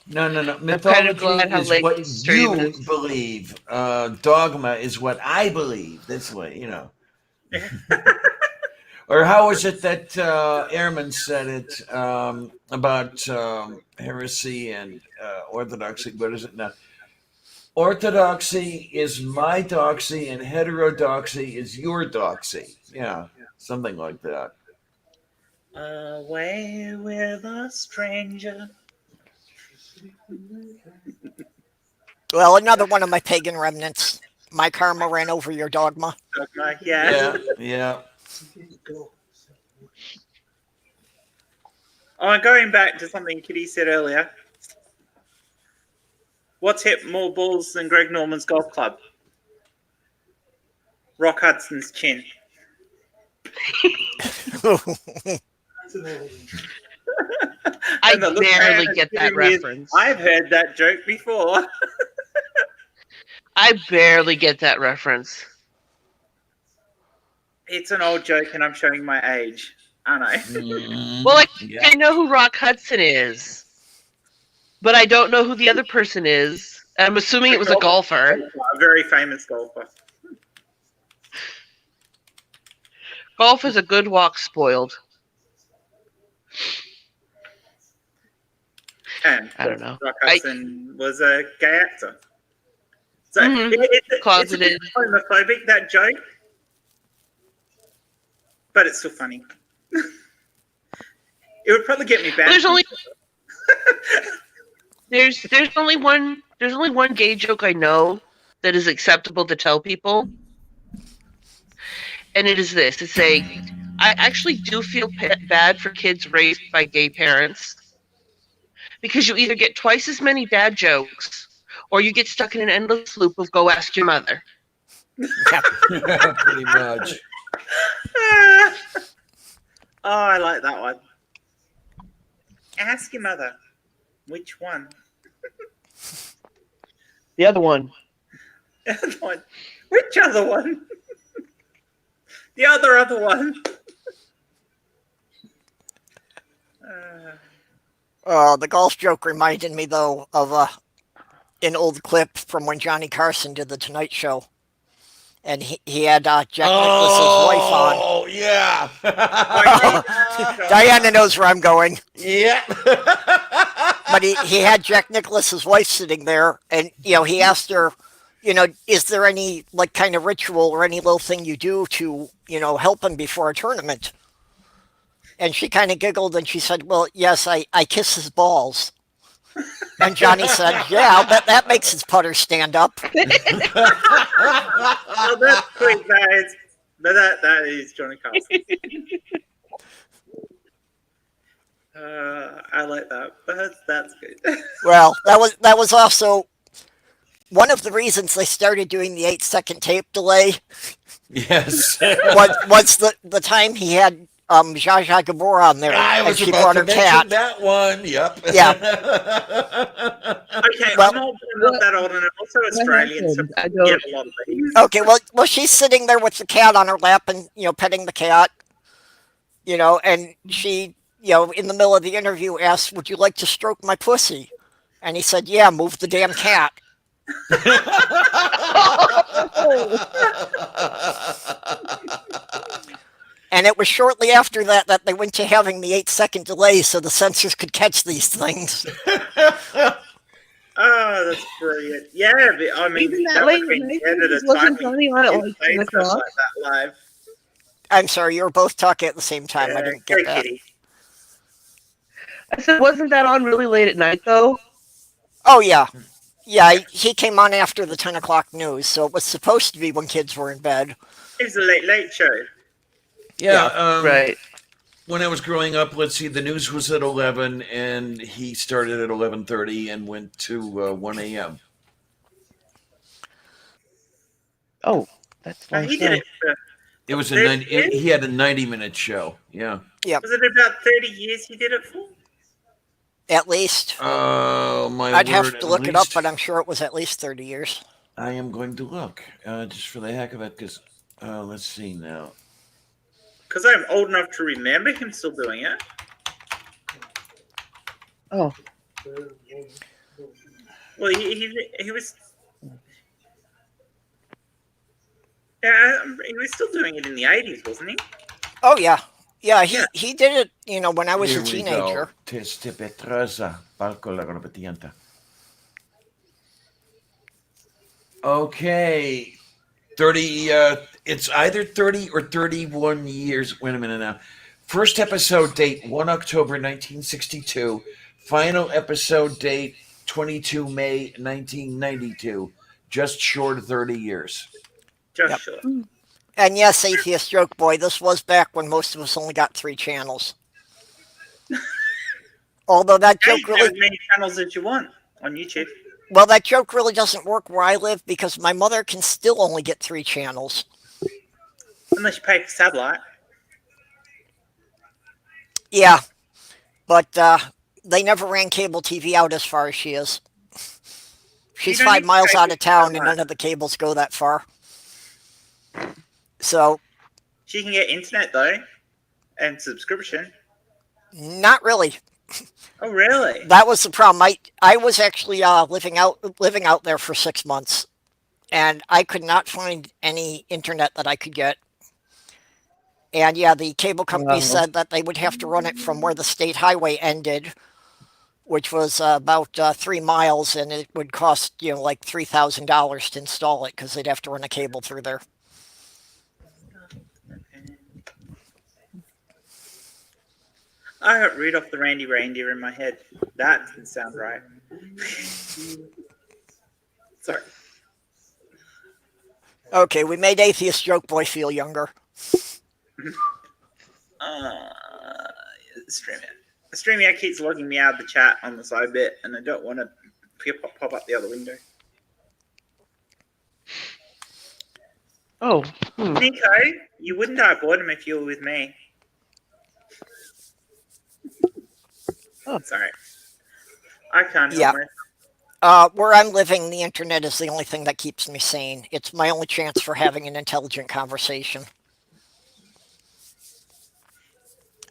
No. I'm kind of Mythology glad how is late what the stream you is. believe. Dogma is what I believe. This way, Or how is it that Ehrman said it about heresy and orthodoxy? What is it now? Orthodoxy is my doxy, and heterodoxy is your doxy. Yeah, something like that. Away with a stranger. Well, another one of my pagan remnants. My karma ran over your dogma. Yeah. Yeah. Oh, and going back to something Kitty said earlier, what's hit more balls than Greg Norman's golf club? Rock Hudson's chin. I And the look barely man is get that giving me is, reference. I've heard that joke before. I barely get that reference. It's an old joke, and I'm showing my age. I know. Well, Yeah. I know who Rock Hudson is, but I don't know who the other person is. I'm assuming it was a golfer. A very famous golfer. Golf is a good walk spoiled. And I don't know. Rock Hudson was a gay actor. So Mhm. it's a Closeted. bit homophobic, that joke, but it's still funny. It would probably get me banned. There's only there's only one gay joke I know that is acceptable to tell people, and it is this: it's I actually do feel bad for kids raised by gay parents because you either get twice as many dad jokes or you get stuck in an endless loop of "go ask your mother." Pretty much. Oh, I like that one. Ask your mother. Which one? The other one. The other one. Which other one? The other one. The golf joke reminded me, though, of an old clip from when Johnny Carson did the Tonight Show. And he had Jack Nicklaus's wife on. Oh, yeah. Diana knows where I'm going. Yeah. But he had Jack Nicklaus's wife sitting there, and he asked her, is there any like kind of ritual or any little thing you do to help him before a tournament? And she kind of giggled and she said, well, yes, I kiss his balls. And Johnny said, yeah, that makes his putter stand up. Oh, that's quick, guys. But that is Johnny Carson. I like that. That's good. Well, that was also One of the reasons they started doing the 8 second tape delay Yes. was the time he had Zsa Zsa Gabor on there I and was she about brought to her mention cat. that one. Yep. Yeah. Okay, Well, I'm not that old, and also Australians happened? I get don't. a lot of these. okay. Well, she's sitting there with the cat on her lap and petting the cat. And she in the middle of the interview asked, "Would you like to stroke my pussy?" And he said, "Yeah, move the damn cat." Oh, And it was shortly after that they went to having the 8 second delay so the censors could catch these things. Oh, that's brilliant. Yeah, but, I mean, even that that would late have at been night, dead at a it time wasn't Johnny on at when like played 10 stuff o'clock. like that live. I'm sorry, you were both talking at the same time. I didn't Go get that. Kitty. I said, wasn't that on really late at night though? Oh, yeah. Yeah, he came on after the 10 o'clock news, so it was supposed to be when kids were in bed. It was a late show. Yeah. Right. When I was growing up, let's see, the news was at 11, and he started at 11:30 and went to 1 a.m. Oh, that's Now, long he did show. it for It was 30 a years? he had a 90-minute show. Yeah. Yep, Was it about 30 years he did it for? at least. Oh my I'd word! have to At look it up, least but I'm sure it was at least 30 years. I am going to look just for the heck of it, because let's see now. Because I'm old enough to remember him still doing it. Oh, Well, he was. Yeah, he was still doing it in the 80s, wasn't he? Oh, yeah. Yeah, Yeah. he did it, when I was Here a we teenager. go. Teste Petrosa, palco la Grobatienta. Okay. 30 it's either 30 or 31 years. Wait a minute now. First episode date 1 October 1962. Final episode date 22 May 1992. Just short of 30 years. Just Yep. short. And yes, Atheist Joke Boy, this was back when most of us only got 3 channels. Although that Now joke you can have really, as many channels as you want on YouTube. well, that joke really doesn't work where I live because my mother can still only get 3 channels. Unless you pay for satellite. Yeah, but they never ran cable TV out as far as she is. She's don't need 5 to miles pay out for of town and satellite. none of the cables go that far. So, She can get internet, though. And subscription. not really. Oh, really? That was the problem. I was actually living out there for 6 months, and I could not find any internet that I could get. And yeah, the cable company wow. said that they would have to run it from where the state highway ended, which was about 3 miles, and it would cost like $3,000 to install it because they'd have to run a cable through there. I got Rudolph the Randy Reindeer in my head. That didn't sound right. Sorry. Okay, we made Atheist Joke Boy feel younger. StreamYard keeps logging me out of the chat on the side bit, and I don't want to pop up the other window. Oh, Nico, you wouldn't die of boredom if you were with me. Oh. Sorry. I can't Yeah. help myself. Where I'm living, the internet is the only thing that keeps me sane. It's my only chance for having an intelligent conversation.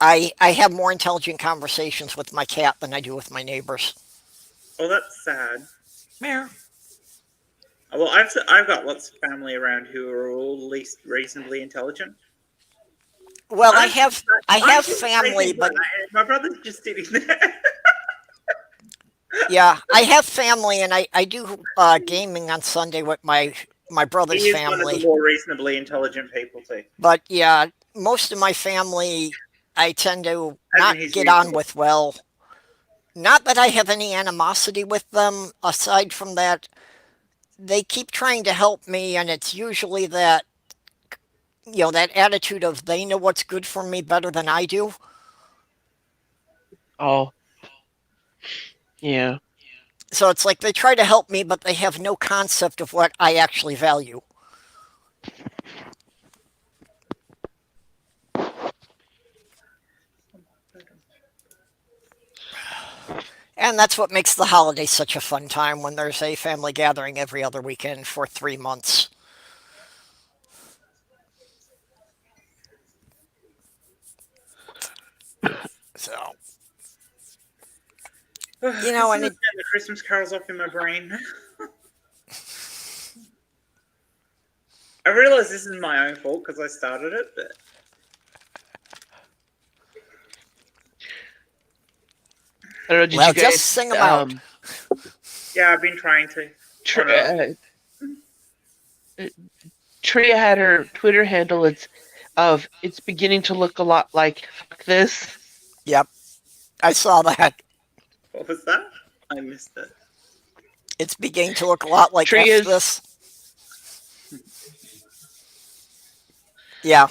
I have more intelligent conversations with my cat than I do with my neighbors. Oh, that's sad. Mayor. Well, I've got lots of family around who are all at least reasonably intelligent. Well, I I'm have just family, thinking, but my brother's just sitting there. yeah, I have family, and I do gaming on Sunday with my brother's He is one of the family. more reasonably intelligent people too. But yeah, most of my family I tend to As in not he's get on reasonable. with well. Not that I have any animosity with them. Aside from that, they keep trying to help me, and it's usually that that attitude of they know what's good for me better than I do. oh, yeah. So it's like they try to help me, but they have no concept of what I actually value. And that's what makes the holidays such a fun time when there's a family gathering every other weekend for 3 months. So, you This know, is and the it, Christmas carols off in my brain. I realize this is my own fault because I started it, but I don't know. Did well, you just guys? sing them out. yeah, I've been trying to. Tr- On a, Tria had her Twitter handle. It's beginning to look a lot like fuck this. Yep, I saw that. what was that? I missed it. It's beginning to look a lot like F Tria's this. Yeah,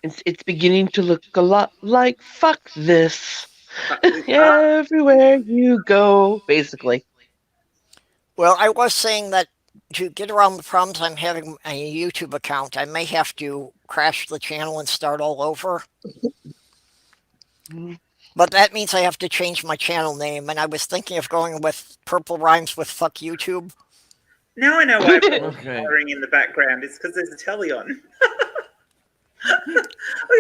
it's beginning to look a lot like fuck this. Ah, Everywhere you go, basically. well, I was saying that to get around the problems I'm having a YouTube account, I may have to crash the channel and start all over. But that means I have to change my channel name, and I was thinking of going with Purple Rhymes with Fuck YouTube. now I know why it's Okay. blaring in the background. It's because there's a telly on. Look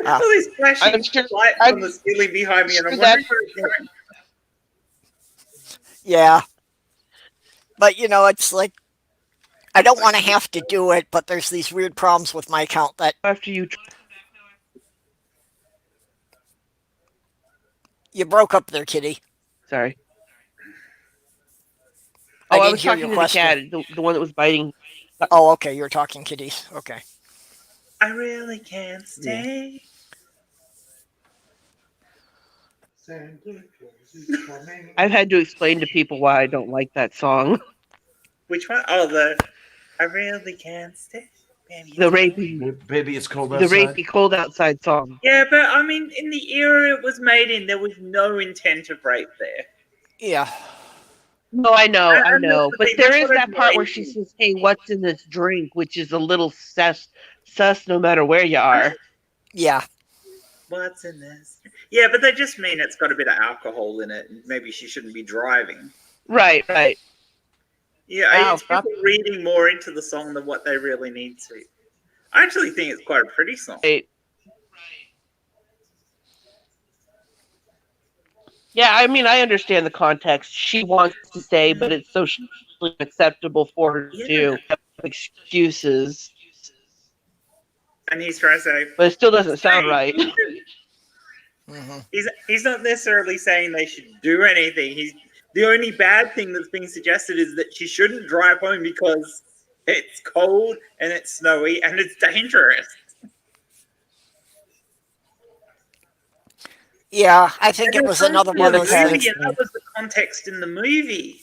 at all these flashing I'm sure- lights I'm on the ceiling behind me, and I'm sure wondering that- where it's going. Yeah. But, you know, it's like, I don't want to have to do it, but there's these weird problems with my account that After you, you broke up there, kitty. sorry. I Oh, I didn't was hear talking your to the question. cat, the one that was biting. Oh, okay, you were talking kitties. Okay. I really can't stay. Santa Claus is coming. I've had to explain to people why I don't like that song. Which one? Oh, the I really can't stay. Baby, The it's rapey, Baby, it's cold the outside. rapey cold outside song. Yeah, but I mean, in the era it was made in, there was no intent of rape there. Yeah. No, I know, And- I and that's know. the But thing, there that's is what that part where she annoys says, "Hey, what's in this drink?" Which is a little sus no matter where you are. Yeah. What's in this? Yeah, but they just mean it's got a bit of alcohol in it, and maybe she shouldn't be driving. Right, right. Yeah, Ow, it's people reading more into the song than what they really need to. I actually think it's quite a pretty song. Right. Yeah, I mean, I understand the context. She wants to stay, but it's socially acceptable for her Yeah. to have excuses. And he's trying to say, But it still doesn't sound "Hey, right. Hmm. he's not necessarily saying they should do anything. He's the only bad thing that's being suggested is that she shouldn't drive home because it's cold and it's snowy and it's dangerous. Yeah, I think And it was another in one the of those Yeah, movie, things. and that was the context in the movie.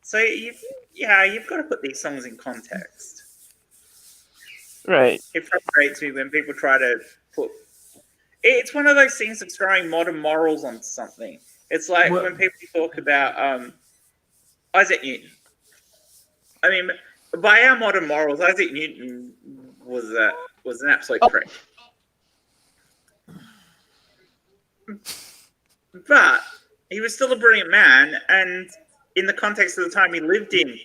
So you've got to put these songs in context. Right. It frustrates me when people try to put. It's one of those things of throwing modern morals onto something. It's like Well- when people talk about Isaac Newton. I mean, by our modern morals, Isaac Newton was an absolute prick. But he was still a brilliant man, and in the context of the time he lived in,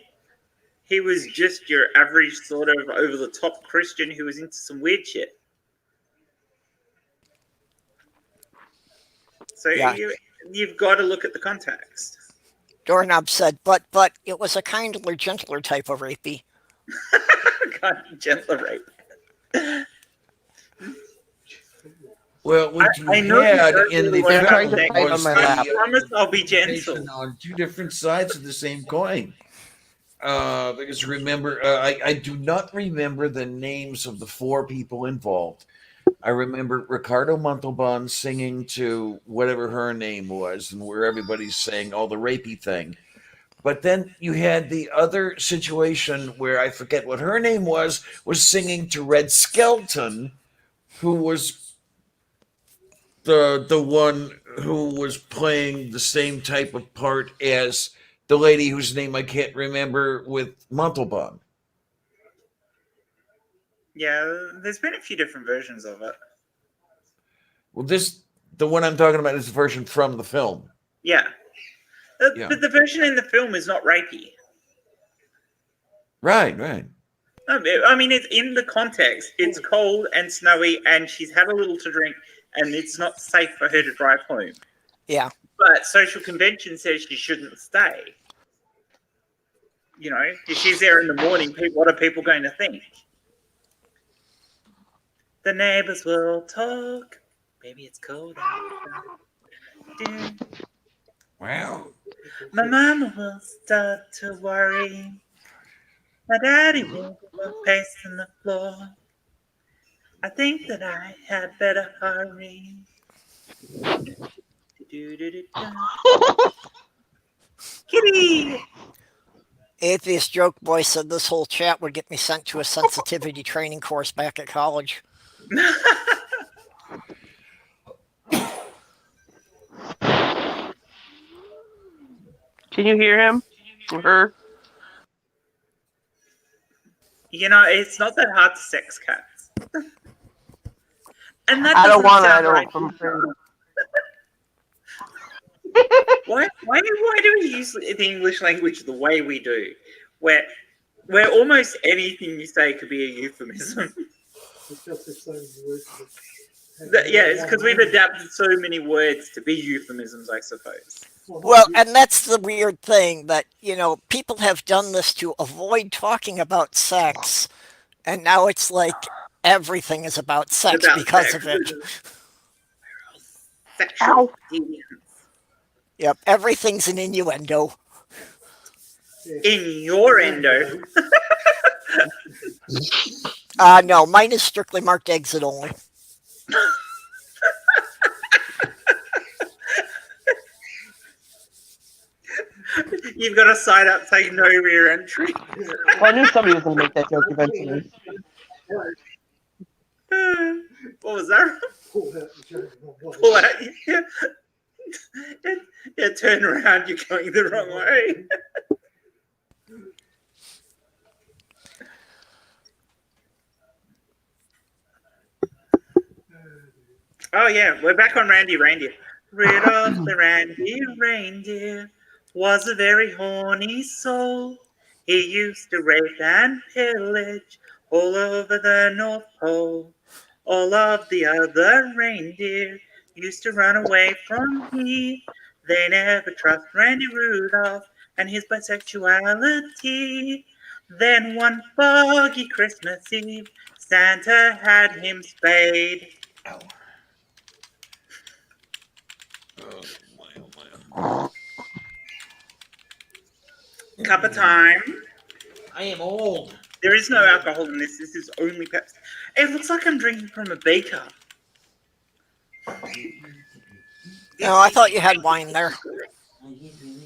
he was just your average sort of over the top Christian who was into some weird shit. So Yeah. you've got to look at the context. Doorknob said, but it was a kindler, gentler type of rapey. God, gentler rape. Well, what you I know you had don't in really the want to trying film to bite was on my the lap. I promise I'll be gentle. presentation on two different sides of the same coin. Because remember, I do not remember the names of the four people involved. I remember Ricardo Montalban singing to whatever her name was, and where everybody's saying all the rapey thing. But then you had the other situation where I forget what her name was singing to Red Skelton, who was the one who was playing the same type of part as the lady whose name I can't remember with Montalban. Yeah, there's been a few different versions of it. Well, the one I'm talking about is the version from the film. Yeah. Yeah. But the version in the film is not rapey. Right. I mean, it's in the context. It's cold and snowy, and she's had a little to drink, and it's not safe for her to drive home. Yeah. But social convention says she shouldn't stay. You know, if she's there in the morning, what are people going to think? The neighbors will talk. Baby, it's cold outside. Wow. My mama will start to worry. My daddy will be pacing the floor. I think that I had better hurry. Kitty! Atheist Joke Boy said this whole chat would get me sent to a sensitivity training course back at college. Can you hear him or her? You know, it's not that hard to sex cats. And that I don't doesn't want to. I sound don't. right. I'm afraid. Why do we use the English language the way we do? Where almost anything you say could be a euphemism. It's just there's so many words. Yeah, it's because we've adapted so many words to be euphemisms, I suppose. Well, and that's the weird thing that, people have done this to avoid talking about sex, and now it's like everything is about sex About because sex. of it. Sexual deviance. Yep, everything's an innuendo. In your endo. No, mine is strictly marked exit only. You've got a sign up saying no rear entry. Well, I knew somebody was going to make that joke eventually. What was that? Pull out the joke. Pull out. Yeah, turn around. You're going the wrong way. Oh yeah, we're back on Randy Reindeer. Rudolph the Randy Reindeer was a very horny soul. He used to rape and pillage all over the North Pole. All of the other reindeer used to run away from me. They never trust Randy Rudolph and his bisexuality. Then one foggy Christmas Eve, Santa had him spayed. Ow. Oh my. Cup of time. I am old. There is no alcohol in this. This is only Pepsi. It looks like I'm drinking from a beaker. No, I thought you had wine there.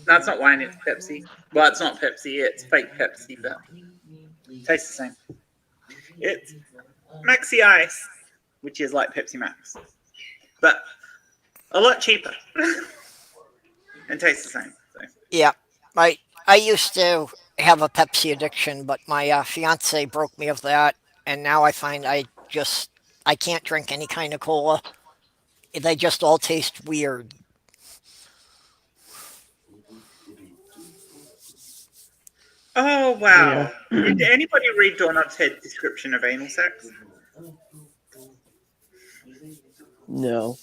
No, it's not wine. It's Pepsi. Well, it's not Pepsi. It's fake Pepsi, but it tastes the same. It's Maxi Ice, which is like Pepsi Max, but a lot cheaper and tastes the same. So. Yeah, I used to have a Pepsi addiction, but my fiance broke me of that, and now I find I can't drink any kind of cola. They just all taste weird. Oh wow! Did anybody read Doorknob's Head description of anal sex? No.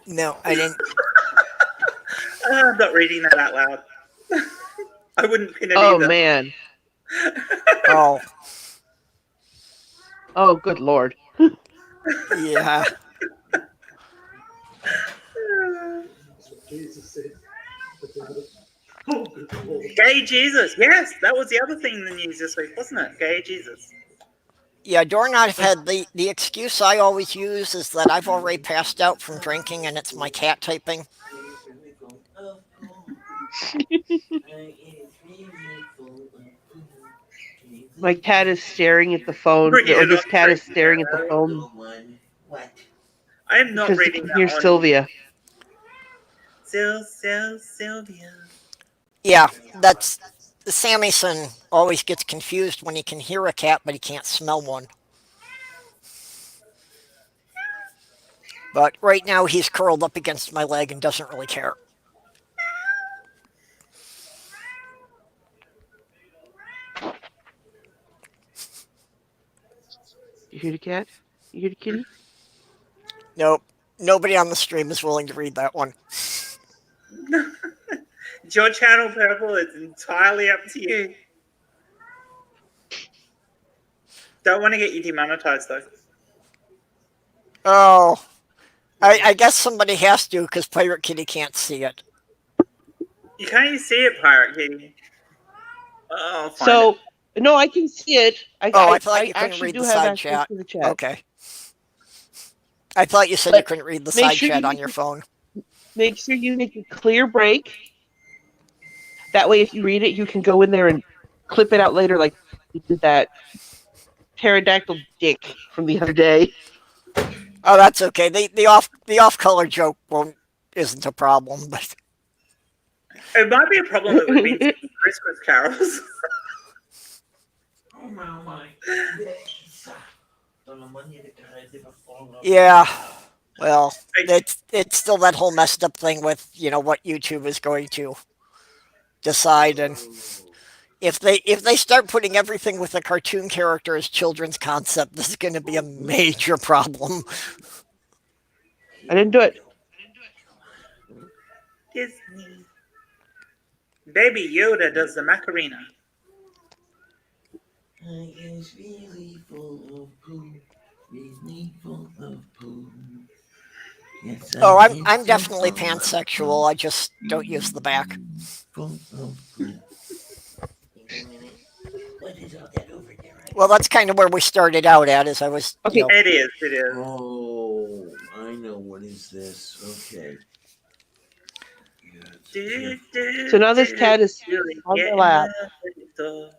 No, I didn't. I'm not reading that out loud. I wouldn't pin it Oh either. man. Oh, Oh good lord. yeah. That's what Jesus said about it. Oh, good Lord. Gay Jesus. Yes, that was the other thing in the news this week, wasn't it? Gay Jesus. Yeah, Doorknob Head, the excuse I always use is that I've already passed out from drinking and it's my cat typing. My cat is staring at the phone. Bring Or it this on, cat is bring it staring at on. the phone. I am not because you reading can that hear on Sylvia. Sylvia. Yeah, that's Sammyson always gets confused when he can hear a cat but he can't smell one. But right now he's curled up against my leg and doesn't really care. You hear the cat? You hear the kitty? Nope, nobody on the stream is willing to read that one. It's your channel, Purple. It's entirely up to you. Don't want to get you demonetized, though. Oh, I guess somebody has to because Pirate Kitty can't see it. You can't even see it, Pirate Kitty. Oh, I'll find So, no, I can see it. Oh, I I, thought I you couldn't actually read do the have side access chat. to the chat. Okay. I thought you said you But couldn't read the make side sure chat you on your phone. make sure you make a clear break. That way, if you read it, you can go in there and clip it out later, like you did that pterodactyl dick from the other day. Oh, that's okay. The off color joke won't isn't a problem, but it. It might be a problem that we've been singing Christmas carols. yeah. Well, it's still that whole messed up thing with what YouTube is going to decide, and if they start putting everything with a cartoon character as children's concept, this is going to be a major problem. I didn't do it. Disney. Baby Yoda does the Macarena. Is really full of poo. Really full of poo. Yes, Oh, I'm definitely pansexual. I just don't use the back. Full of poo. Wait a minute. What is all that over there? Well, that's kind of where we started out at. As I was, Okay. It is. It is. Oh, I know. What is this? Okay. So now this cat is on my lap, and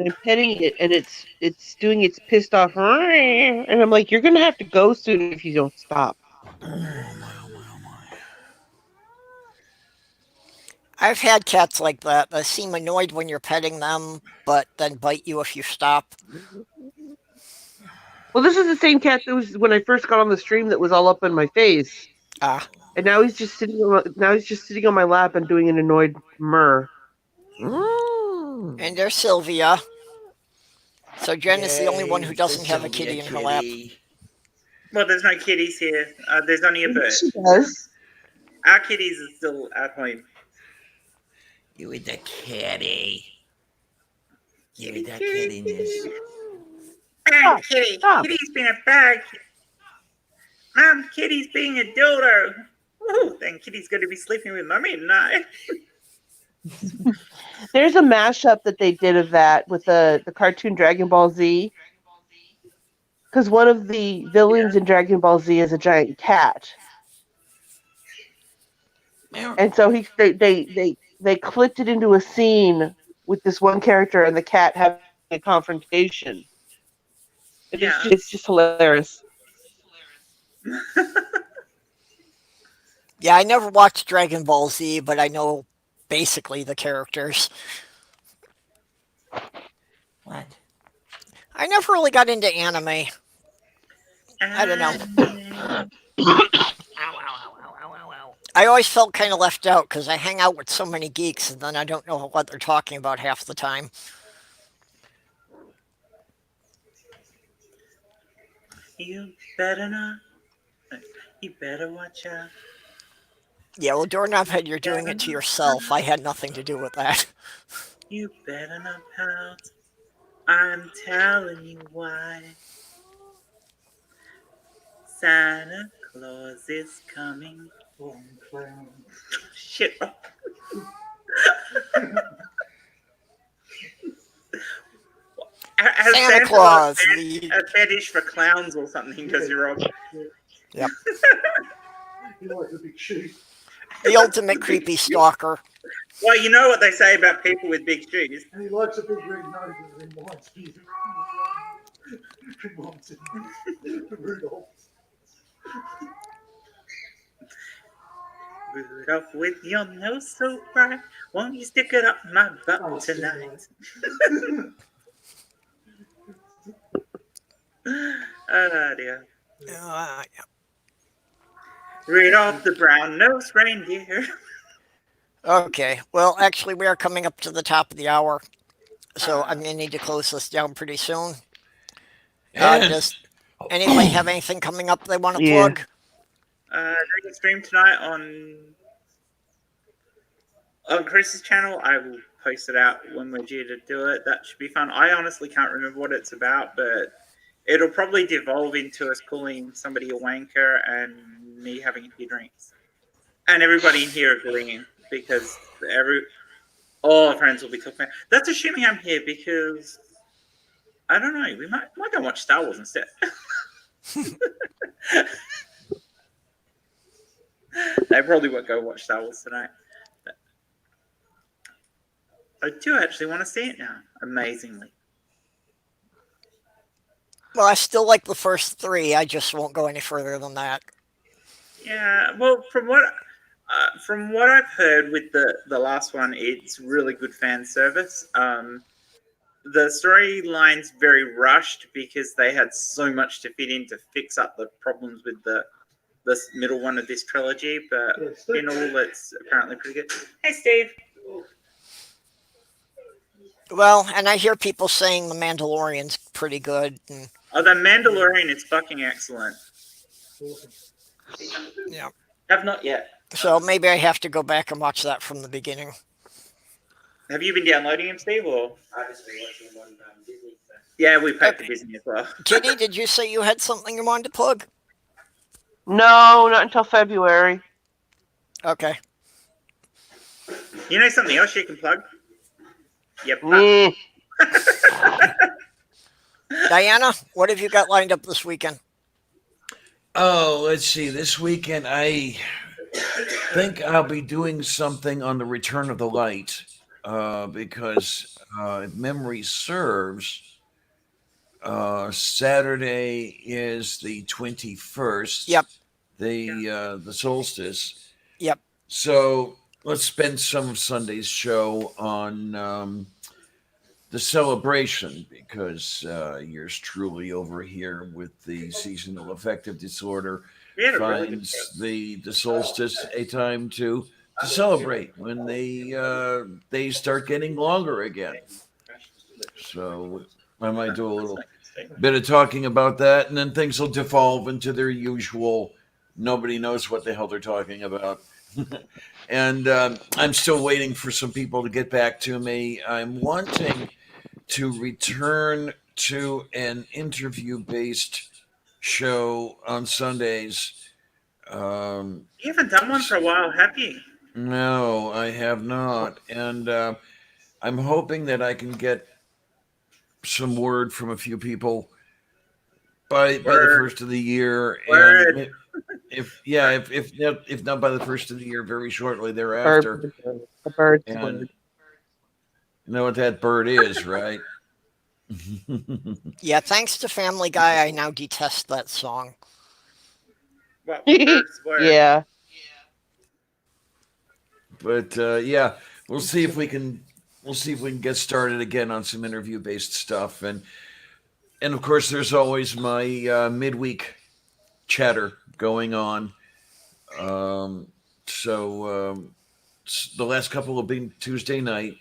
I'm petting it, and it's doing its pissed off, and I'm like, you're gonna have to go soon if you don't stop. I've had cats like that. They seem annoyed when you're petting them, but then bite you if you stop. Well, this is the same cat that was when I first got on the stream that was all up in my face, Ah, and now he's just sitting. Now he's just sitting on my lap and doing an annoyed murr. and there's Sylvia. So Jen is the only one who doesn't have a kitty in her lap. Well, there's no kitties here. There's only a bird. She does. Our kitties are still at home. You with the kitty. You with that kittiness. Mom, kitty. Stop. Kitty's being a bag. Mom, Kitty's being a dildo. Ooh, then Kitty's going to be sleeping with Mummy tonight. There's a mashup that they did of that with the cartoon Dragon Ball Z. Because one of the villains in Dragon Ball Z is a giant cat. And so they clipped it into a scene with this one character and the cat having a confrontation. It's just hilarious. Yeah, I never watched Dragon Ball Z, but I know basically the characters. What? I never really got into anime. I don't know. I always felt kind of left out because I hang out with so many geeks and then I don't know what they're talking about half the time. You better not. You better watch out. Yeah, well, Doorknobhead, you're doing it to yourself. I had nothing to do with that. You better not pout. I'm telling you why. Santa Claus is coming. Shit. Has Santa Claus. A fetish for clowns or something, does he, Rob? Yep. He likes a big shoe. The ultimate creepy stalker. Well, you know what they say about people with big shoes. And he likes a big red nose that reminds me. Reminds him of Rudolph. Rudolph, with your nose so bright, won't you stick it up my butt Oh, tonight? tonight. Oh dear. Uh, Rudolph the brown-nosed reindeer. okay. Well, actually, we are coming up to the top of the hour, so I'm Uh, gonna need to close this down pretty soon. And Does anybody have anything coming up they want to Yeah. plug? During the stream tonight on Chris's channel, I will post it out when we're due to do it. That should be fun. I honestly can't remember what it's about, but it'll probably devolve into us calling somebody a wanker and me having a few drinks. And everybody in here agreeing because all our friends will be talking about. That's assuming I'm here because I don't know. We might go watch Star Wars instead. I probably won't go watch Star Wars tonight. But I do actually want to see it now. Amazingly. Well, I still like the first three. I just won't go any further than that. Yeah. Well, from what I've heard with the last one, it's really good fan service. The storyline's very rushed because they had so much to fit in to fix up the problems with the middle one of this trilogy. But Yeah, Steve. in all, it's apparently pretty good. Hey, Steve. Well, and I hear people saying The Mandalorian's pretty good. And, Oh, the Mandalorian is fucking excellent. Awesome. yeah. Have not yet. So maybe I have to go back and watch that from the beginning. Have you been downloading him, Steve? Or I just been watching him on Disney. So. Yeah, we paid for Disney as well. Kitty, did you say you had something you wanted to plug? No, not until February. Okay. You know something else you can plug? Yep. Mm. Diana, what have you got lined up this weekend? oh, let's see. This weekend, I think I'll be doing something on the Return of the Light because, if memory serves, Saturday is the 21st. Yep. The solstice. Yep. So let's spend some of Sunday's show on the celebration because yours truly over here with the seasonal affective disorder finds the solstice a time to celebrate when they start getting longer again. So I might do a little bit of talking about that, and then things will devolve into their usual. Nobody knows what the hell they're talking about. and I'm still waiting for some people to get back to me. I'm wanting to return to an interview based show on Sundays. You haven't done one for a while, have you? No, I have not. And I'm hoping that I can get some word from a few people by the first of the year. Word. And if not by the first of the year, very shortly thereafter. The bird's And word. you know what that bird is, right? Yeah, thanks to Family Guy, I now detest that song. What bird's word? Yeah. But yeah, we'll see if we can get started again on some interview based stuff, and of course there's always my midweek chatter going on. So the last couple have been Tuesday night,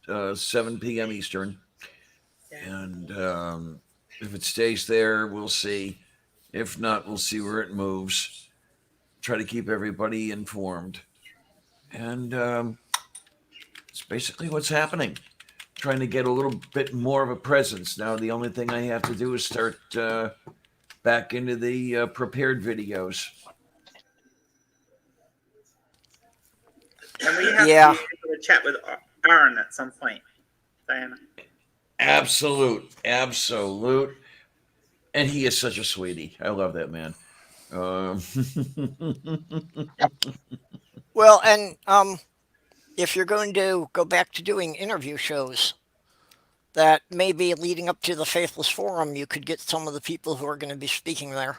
7 p.m. Eastern, and if it stays there, we'll see. If not, we'll see where it moves. Try to keep everybody informed, and it's basically what's happening. Trying to get a little bit more of a presence. Now, the only thing I have to do is start back into the prepared videos. And we have Yeah. to be able to chat with Aaron at some point, Diana. Absolute. And he is such a sweetie. I love that man. Well, and if you're going to go back to doing interview shows, that maybe leading up to the Faithless Forum, you could get some of the people who are going to be speaking there.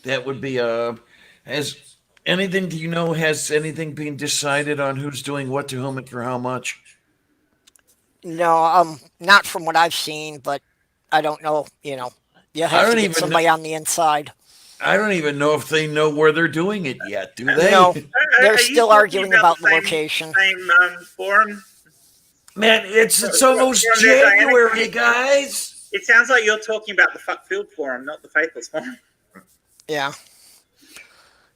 That would be has anything, do you know, has anything been decided on who's doing what to whom and for how much? No, not from what I've seen, but I don't know. You I have to don't get even know, somebody on the inside. I don't even know if they know where they're doing it yet, do No, they? they're Are you still talking arguing about the about the location. same forum? Man, it's almost Forum that Diana January, guys. It sounds like you're talking about the Fuckfield Forum, not the Faithless Forum. Yeah.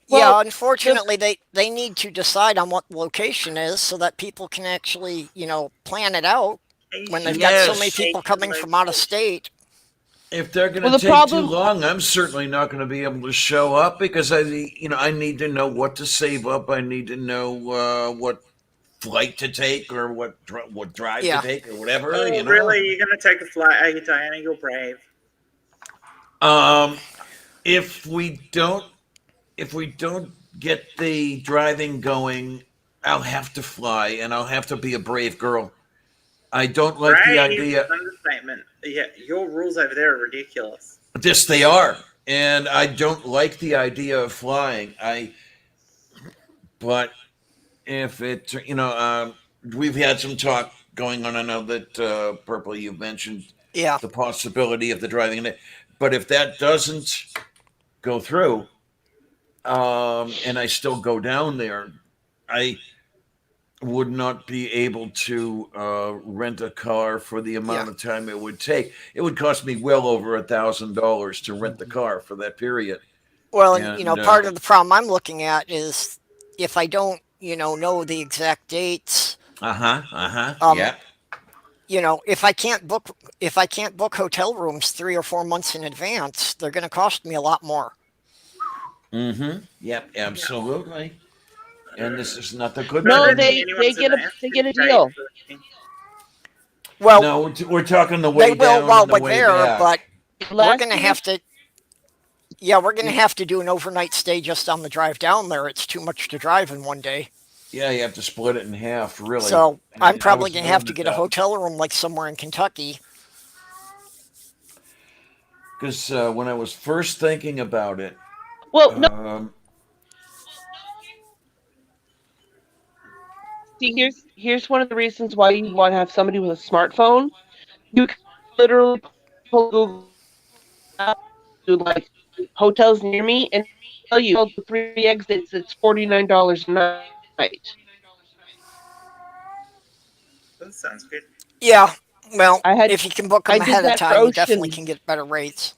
Yeah, Well, the unfortunately, they need to decide on what the location is so that people can actually, plan it out when they've got so many Yes. people coming from out of state. If they're going well to the take too problem. long, I'm certainly not going to be able to show up because I need to know what to save up. I need to know what flight to take or what drive to Yeah. take or whatever. Oh, really? You're going to take a flight? Are you, Diana? You're brave. Um, if we don't get the driving going, I'll have to fly and I'll have to be a brave girl. I don't like the Brave is idea. an understatement. Yeah, your rules over there are ridiculous. This they are, and I don't like the idea of flying. But if it, we've had some talk going on. I know that Purple, you've mentioned Yeah. the possibility of the driving in it, but if that doesn't go through, and I still go down there, I would not be able to rent a car for the Yeah. amount of time it would take. It would cost me well over $1,000 to rent the car for that period. Well, and And part of the problem I'm looking at is if I don't, know the exact dates, um, yeah, if I can't book hotel rooms 3 or 4 months in advance, they're going to cost me a lot more. yep, absolutely. And this is not the good I No, part. don't think they anyone's in get the they get a state deal. for anything. Well, No, we're talking the they way will down while and the we're way there, back. but we're Last going to year, have to. Yeah, we're going to have to do an overnight stay just on the drive down there. It's too much to drive in one day. Yeah, you have to split it in half, really. So I'm I probably was going to have willing to to get a do hotel room like somewhere in Kentucky. because when I was first thinking about it, well, no. um, See, here's one of the reasons why you want to have somebody with a smartphone. You can literally pull Google Maps, do like hotels near me, and tell you the 3 exits. It's $49 a night. That sounds good. Yeah, well, I had if you can book I them did ahead of that for time, you definitely Ocean, can get better rates.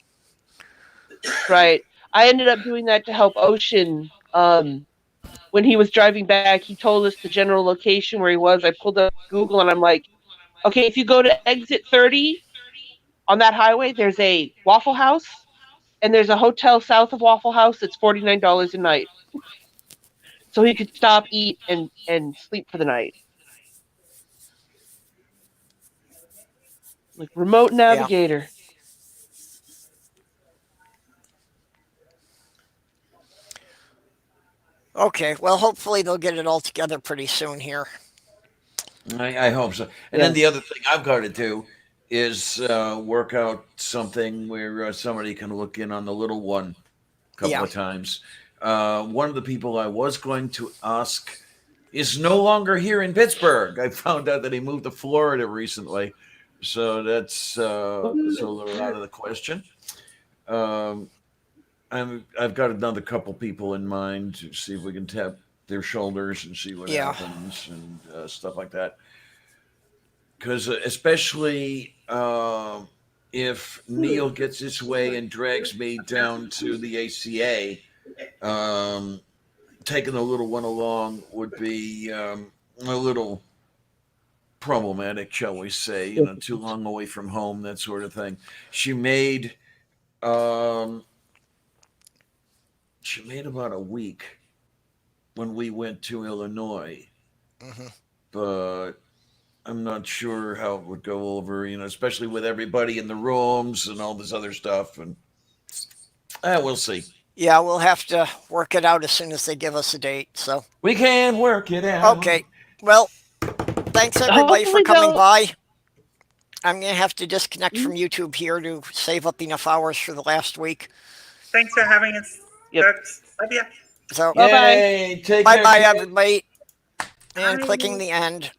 right? I ended up doing that to help Ocean. When he was driving back, he told us the general location where he was. I pulled up Google and I'm like, okay, if you go to exit 30 on that highway, there's a Waffle House and there's a hotel south of Waffle House that's $49 a night. So he could stop, eat, and sleep for the night. Like remote Yeah. navigator. Okay, well, hopefully they'll get it all together pretty soon here. I hope so. And then Yeah. the other thing I've got to do is work out something where somebody can look in on the little one a couple Yeah. of times. One of the people I was going to ask is no longer here in Pittsburgh. I found out that he moved to Florida recently, so that's a little out of the question. Um, I've got another couple people in mind to see if we can tap their shoulders and see what Yeah. happens and stuff like that. Because especially if Neil gets his way and drags me down to the ACA, um, taking the little one along would be a little problematic, shall we say? Too long away from home, that sort of thing. She made um, she made about a week when we went to Illinois, Hmm. but I'm not sure how it would go over, especially with everybody in the rooms and all this other stuff. And we'll see. Yeah, we'll have to work it out as soon as they give us a date. So, We can work it out. okay. Well, thanks everybody for Hopefully coming they'll by. I'm going to have to disconnect from YouTube here to save up enough hours for the last week. Thanks for having us, Yep. folks. Love ya. So, Bye-bye. Yay! Take bye care, bye, kids. everybody. And Bye. clicking the end.